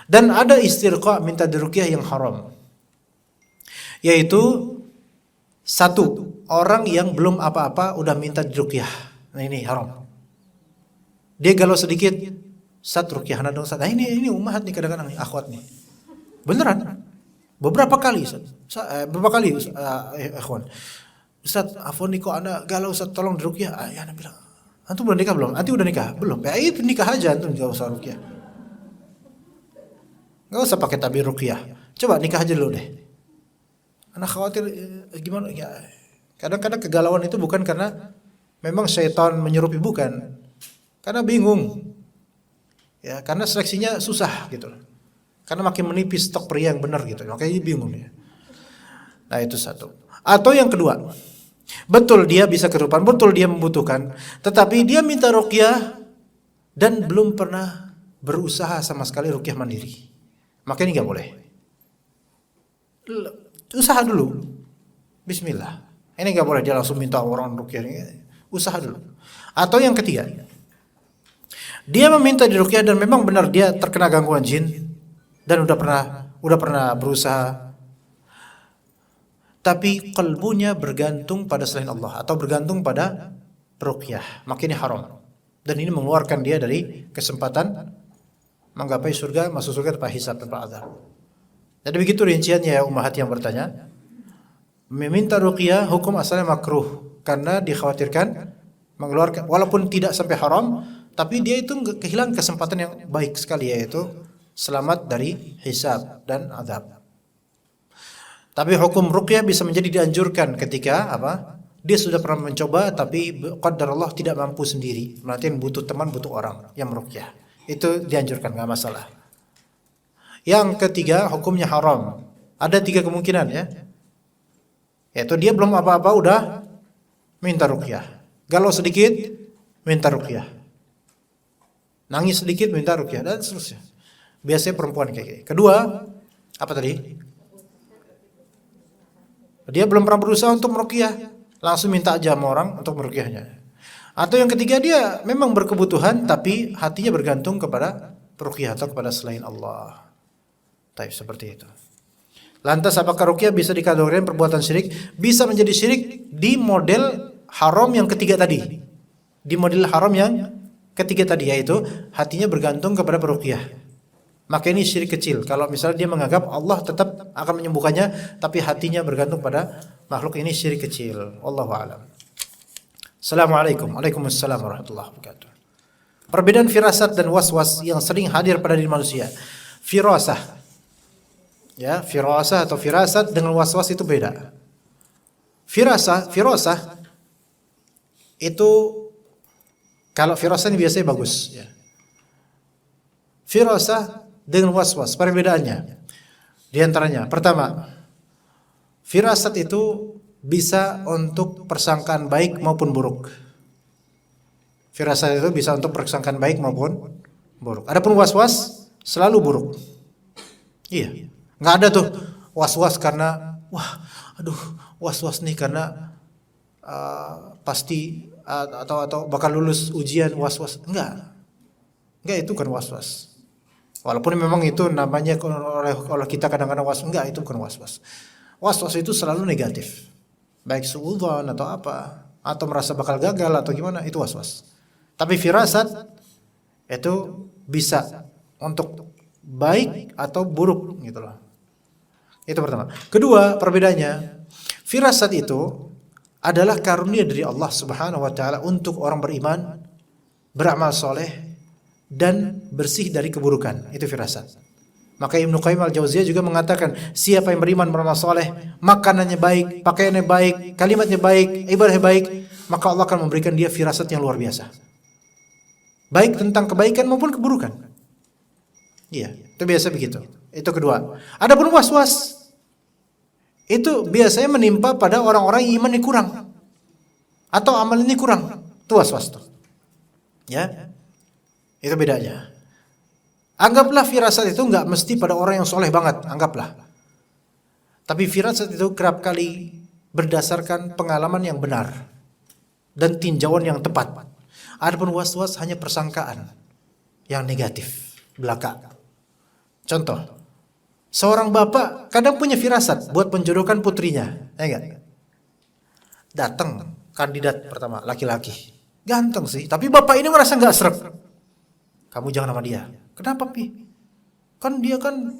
Dan ada istirqa, minta diruqyah yang haram. Yaitu satu, orang yang belum apa-apa udah minta diruqyah. Nah ini haram. Dia galau sedikit Ustaz ruqyah dong Ustaz. Nah ini ummahat nih kadang-kadang nih, akhwat nih. Beneran. Beberapa kali Ustaz. Ikhwan. Ustaz, afwan nih kok ana galau Ustaz, tolong diruqyah. Ya ana bilang, antum udah nikah belum? Anti udah nikah? Belum. Ya itu nikah aja antum, enggak usah ruqyah. Enggak usah pakai tabir ruqyah. Coba nikah aja dulu deh. Ana khawatir gimana ya. Kadang-kadang kegalauan itu bukan karena memang syaitan menyerupi, bukan. Karena bingung. Ya, karena seleksinya susah gitu. Karena makin menipis stok pria yang benar gitu. Makanya bingung ya. Nah, itu satu. Atau yang kedua, betul dia bisa kehidupan, betul dia membutuhkan, tetapi dia minta ruqyah dan belum pernah berusaha sama sekali ruqyah mandiri. Maka ini nggak boleh. Usaha dulu. Bismillah. Ini nggak boleh dia langsung minta orang ruqyah. Usaha dulu. Atau yang ketiga, dia meminta diruqyah dan memang benar dia terkena gangguan jin dan udah pernah berusaha, tapi kalbunya bergantung pada selain Allah atau bergantung pada ruqyah, maka ini haram dan ini mengeluarkan dia dari kesempatan menggapai surga, masuk surga tanpa hisab, tanpa azab. Jadi begitu rinciannya ya ummahat yang bertanya. Meminta ruqyah hukum asalnya makruh karena dikhawatirkan mengeluarkan, walaupun tidak sampai haram, tapi dia itu kehilangan kesempatan yang baik sekali, yaitu selamat dari hisab dan azab. Tapi hukum ruqyah bisa menjadi dianjurkan ketika dia sudah pernah mencoba tapi qadar Allah tidak mampu sendiri, berarti butuh teman, butuh orang yang meruqyah. Itu dianjurkan, enggak masalah. Yang ketiga, hukumnya haram. Ada 3 kemungkinan ya. Yaitu dia belum apa-apa udah minta ruqyah. Galau sedikit minta ruqyah. Nangis sedikit minta ruqyah dan seterusnya. Biasanya perempuan kayak gitu. Kedua, apa tadi? Dia belum pernah berusaha untuk meruqyah, langsung minta aja sama orang untuk meruqyahnya. Atau yang ketiga, dia memang berkebutuhan tapi hatinya bergantung kepada ruqyah atau kepada selain Allah. Taib, seperti itu. Lantas apakah ruqyah bisa dikategorikan perbuatan syirik? Bisa menjadi syirik di model haram yang ketiga tadi. Di model haram yang ketiga tadi, yaitu hatinya bergantung kepada peruqyah. Maka ini syirik kecil. Kalau misalnya dia menganggap Allah tetap akan menyembuhkannya, tapi hatinya bergantung pada makhluk, ini syirik kecil. Wallahu a'lam. Assalamualaikum. Waalaikumsalam warahmatullahi wabarakatuh. Perbedaan firasat dan waswas yang sering hadir pada diri manusia. Firasah. Ya, firasah atau firasat dengan waswas itu beda. Firasah itu, kalau firasah ini biasanya bagus ya. Firasah dengan waswas, perbedaannya di antaranya, pertama, firasat itu bisa untuk persangkaan baik maupun buruk. Firasat itu bisa untuk persangkaan baik maupun buruk. Adapun waswas selalu buruk. Iya. Nggak ada tuh was-was karena was-was nih karena pasti atau bakal lulus ujian, was-was. Enggak itu kan was-was. Walaupun memang itu namanya oleh kita kadang-kadang was, enggak, itu bukan was-was. Was-was itu selalu negatif. Baik suudzon atau apa, atau merasa bakal gagal atau gimana, itu was-was. Tapi firasat itu bisa untuk baik atau buruk gitu loh. Itu pertama. Kedua, perbedaannya, firasat itu adalah karunia dari Allah Subhanahu wa taala untuk orang beriman, beramal soleh dan bersih dari keburukan. Itu firasat. Maka Ibnu Qayyim al-Jauziyah juga mengatakan, siapa yang beriman, beramal soleh, makanannya baik, pakaiannya baik, kalimatnya baik, ibadahnya baik, maka Allah akan memberikan dia firasat yang luar biasa. Baik tentang kebaikan maupun keburukan. Iya, itu biasa begitu. Itu kedua. Adapun was-was, itu biasanya menimpa pada orang-orang yang imannya kurang atau amalnya kurang. Itu was-was tuh. Ya. Itu bedanya. Anggaplah firasat itu enggak mesti pada orang yang soleh banget, anggaplah. Tapi firasat itu kerap kali berdasarkan pengalaman yang benar dan tinjauan yang tepat. Adapun was-was hanya persangkaan yang negatif belaka. Contoh, seorang bapak kadang punya firasat buat menjodohkan putrinya, ya enggak? Datang kandidat pertama laki-laki, ganteng sih, tapi bapak ini merasa enggak sreg. kamu jangan sama dia. Kenapa, Pi? Kan dia kan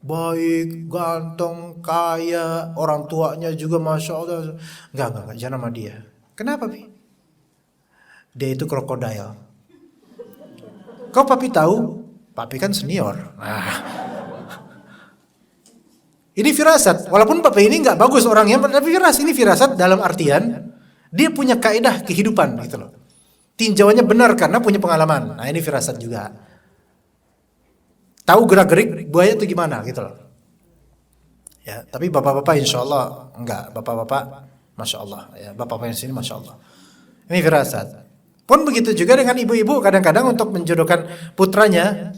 baik, ganteng, kaya, orang tuanya juga Masya Allah. Enggak, jangan sama dia. Kenapa, Pi? Dia itu krokodil. Kok Papi tahu? Papi kan senior. Nah. Ini firasat. Walaupun Papi ini nggak bagus orangnya, tapi ini firasat dalam artian dia punya kaidah kehidupan gitu loh. Tinjauannya benar karena punya pengalaman. Nah ini firasat juga. Tahu gerak-gerik buaya itu gimana gitu loh. Ya, tapi bapak-bapak insya Allah enggak. Bapak-bapak, Masya Allah. Ya, bapak-bapak yang sini Masya Allah. Ini firasat. Pun begitu juga dengan ibu-ibu kadang-kadang untuk menjodohkan putranya.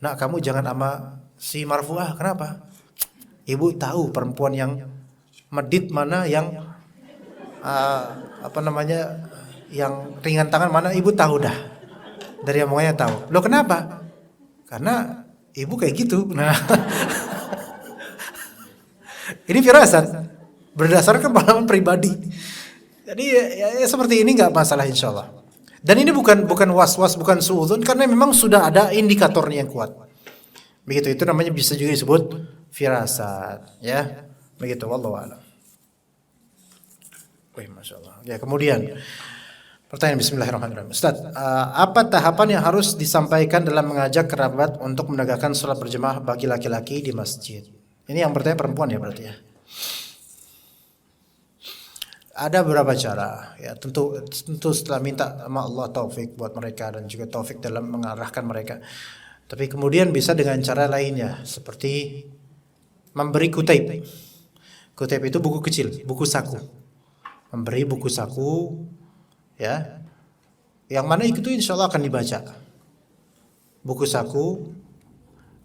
Nak, kamu jangan sama si Marfuah. Kenapa? Ibu tahu perempuan yang medit mana, yang yang ringan tangan mana, ibu tahu dah. Dari omongannya tahu. Loh kenapa? Karena ibu kayak gitu. Nah, ini firasat berdasarkan pengalaman pribadi. Jadi ya seperti ini nggak masalah insya Allah. Dan ini bukan was-was, bukan suudzon, karena memang sudah ada indikatornya yang kuat. Begitu, itu namanya bisa juga disebut firasat, ya. Begitu, wallahu a'lam. Wih, Masya Allah. Ya, kemudian pertanyaan bismillahirrahmanirrahim. Ustaz, apa tahapan yang harus disampaikan dalam mengajak kerabat untuk menegakkan sholat berjamaah bagi laki-laki di masjid? Ini yang bertanya perempuan ya berarti ya. Ada beberapa cara, ya tentu setelah minta sama Allah taufik buat mereka dan juga taufik dalam mengarahkan mereka. Tapi kemudian bisa dengan cara lainnya, seperti memberi kutaib. Kutaib itu buku kecil, buku saku. Memberi buku saku, ya, yang mana itu insya Allah akan dibaca. Buku saku,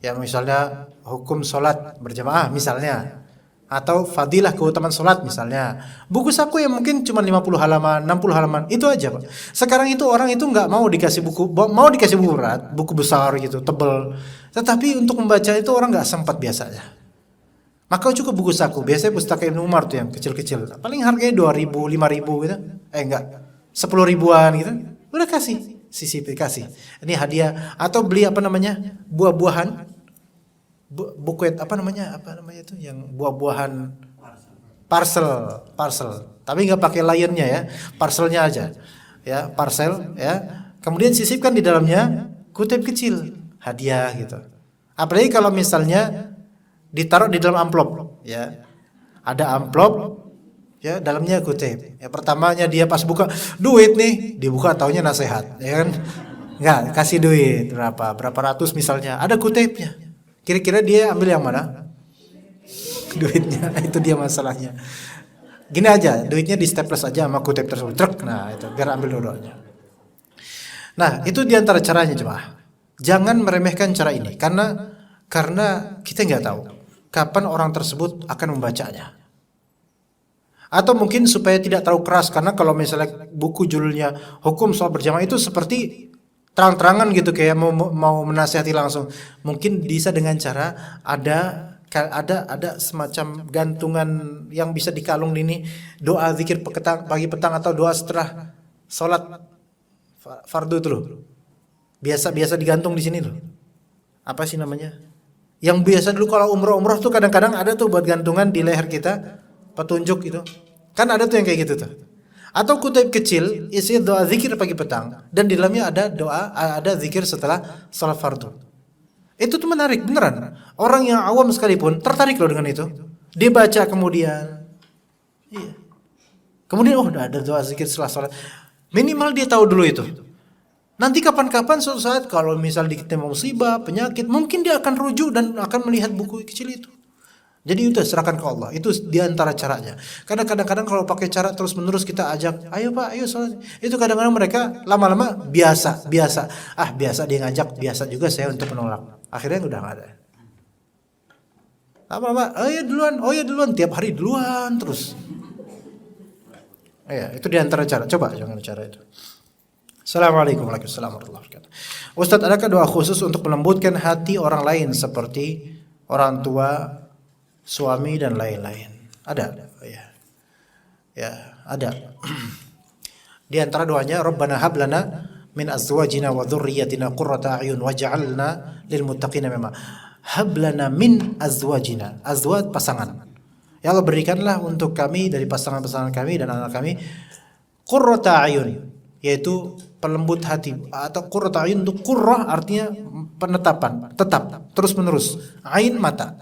yang misalnya hukum sholat berjamaah misalnya, atau fadilah keutamaan sholat misalnya. Buku saku yang mungkin cuma 50 halaman, 60 halaman, itu aja Pak. Sekarang itu orang itu nggak mau dikasih buku, mau dikasih buku berat, buku besar gitu, tebel. Tetapi untuk membaca itu orang nggak sempat biasanya. Maka cukup buku saku. Biasanya pustaka Ibnu Umar tuh yang kecil-kecil. Paling harganya 2.000, 5.000 gitu. Enggak, 10 ribuan gitu. Udah kasih, sisip kasih. Ini hadiah. Atau beli buah-buahan. Buket apa namanya itu yang buah-buahan parcel, tapi nggak pakai layernya ya, parcelnya aja, ya parcel ya. Kemudian sisipkan di dalamnya kutip kecil, hadiah gitu. Apalagi kalau misalnya ditaruh di dalam amplop, ya ada amplop, ya dalamnya kutip. Ya pertamanya dia pas buka duit nih, dibuka taunya nasihat, ya kan? Nggak kasih duit berapa ratus misalnya, ada kutipnya. Kira-kira dia ambil yang mana? Duitnya, itu dia masalahnya. Gini aja, duitnya di staples aja sama kutip tersebut. Truk, nah itu biar ambil dua-duanya. Nah, itu diantara caranya jemaah. Jangan meremehkan cara ini, karena kita nggak tahu kapan orang tersebut akan membacanya. Atau mungkin supaya tidak terlalu keras, karena kalau misalnya buku judulnya hukum sholat berjamaah itu seperti terang-terangan gitu, kayak mau menasihati langsung. Mungkin bisa dengan cara ada semacam gantungan yang bisa dikalung ini, doa zikir pagi petang atau doa setelah sholat fardu itu loh. Biasa digantung di sini loh. Apa sih namanya? Yang biasa dulu kalau umroh tuh kadang-kadang ada tuh buat gantungan di leher kita, petunjuk itu. Kan ada tuh yang kayak gitu tuh. Atau kutip kecil isi doa zikir pagi petang dan di dalamnya ada zikir setelah salat fardu. Itu tuh menarik beneran. Orang yang awam sekalipun tertarik loh dengan itu. Dia baca kemudian. Iya. Kemudian udah ada doa zikir setelah salat. Minimal dia tahu dulu itu. Nanti kapan-kapan suatu saat kalau misal ditimpa musibah, penyakit, mungkin dia akan rujuk dan akan melihat buku kecil itu. Jadi udah serahkan ke Allah. Itu diantara caranya. Karena kadang-kadang kalau pakai cara terus-menerus kita ajak, ayo Pak, ayo sholat. Itu kadang-kadang mereka lama-lama biasa. Biasa dia ngajak, biasa juga saya untuk menolak. Akhirnya udah nggak ada. Lama-lama, oh ya duluan, tiap hari duluan terus. Ya, itu diantara cara. Coba jangan cara itu. Assalamualaikum warahmatullahi wabarakatuh. Ustadz, adakah doa khusus untuk melembutkan hati orang lain seperti orang tua, suami dan lain-lain? Ada. Ya, ada. Di antara doanya Rabbana hab lana min azwajina wa dhurriyyatina qurrata a'yun waj'alna lil muttaqina imama. Hab lana min azwajina, azwaj pasangan. Ya Allah, berikanlah untuk kami dari pasangan-pasangan kami dan anak kami qurrata a'yun, yaitu pelembut hati, atau qurrata a'yun untuk qurrah artinya penetapan, tetap, terus menerus. Ain mata,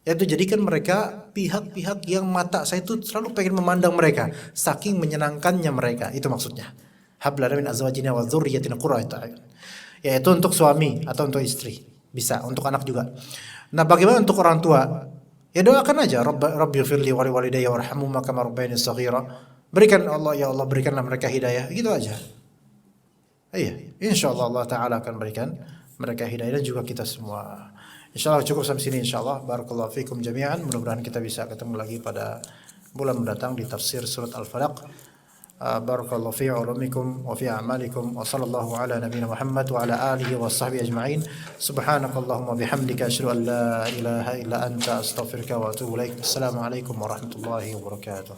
yaitu jadikan mereka pihak-pihak yang mata saya itu selalu pengen memandang mereka, saking menyenangkannya mereka. Itu maksudnya. Hablana min azwajina wa dzurriyyatina qurrata a'yun. Yaitu untuk suami atau untuk istri, bisa untuk anak juga. Nah, bagaimana untuk orang tua? Ya doakan aja, Rabbighfirli wa liwalidayya warhamhuma kama rabbayani shaghira. Berikan Allah, ya Allah berikanlah mereka hidayah, gitu aja. Iya, insyaallah Allah taala akan berikan mereka hidayah dan juga kita semua. Insyaallah cukup sampai sini insyaallah. Barakallahu fikum jami'an. Mudah-mudahan kita bisa ketemu lagi pada bulan mendatang di tafsir surat Al-Falaq. Barakallahu fi ulumikum wa fi a'malikum wa sallallahu ala nabiyyina Muhammad wa ala alihi wa sahbihi ajma'in. Subhanakallahumma bihamdika asyhadu an la ilaha illa anta astaghfiruka wa atubu ilaik. Assalamualaikum warahmatullahi wabarakatuh.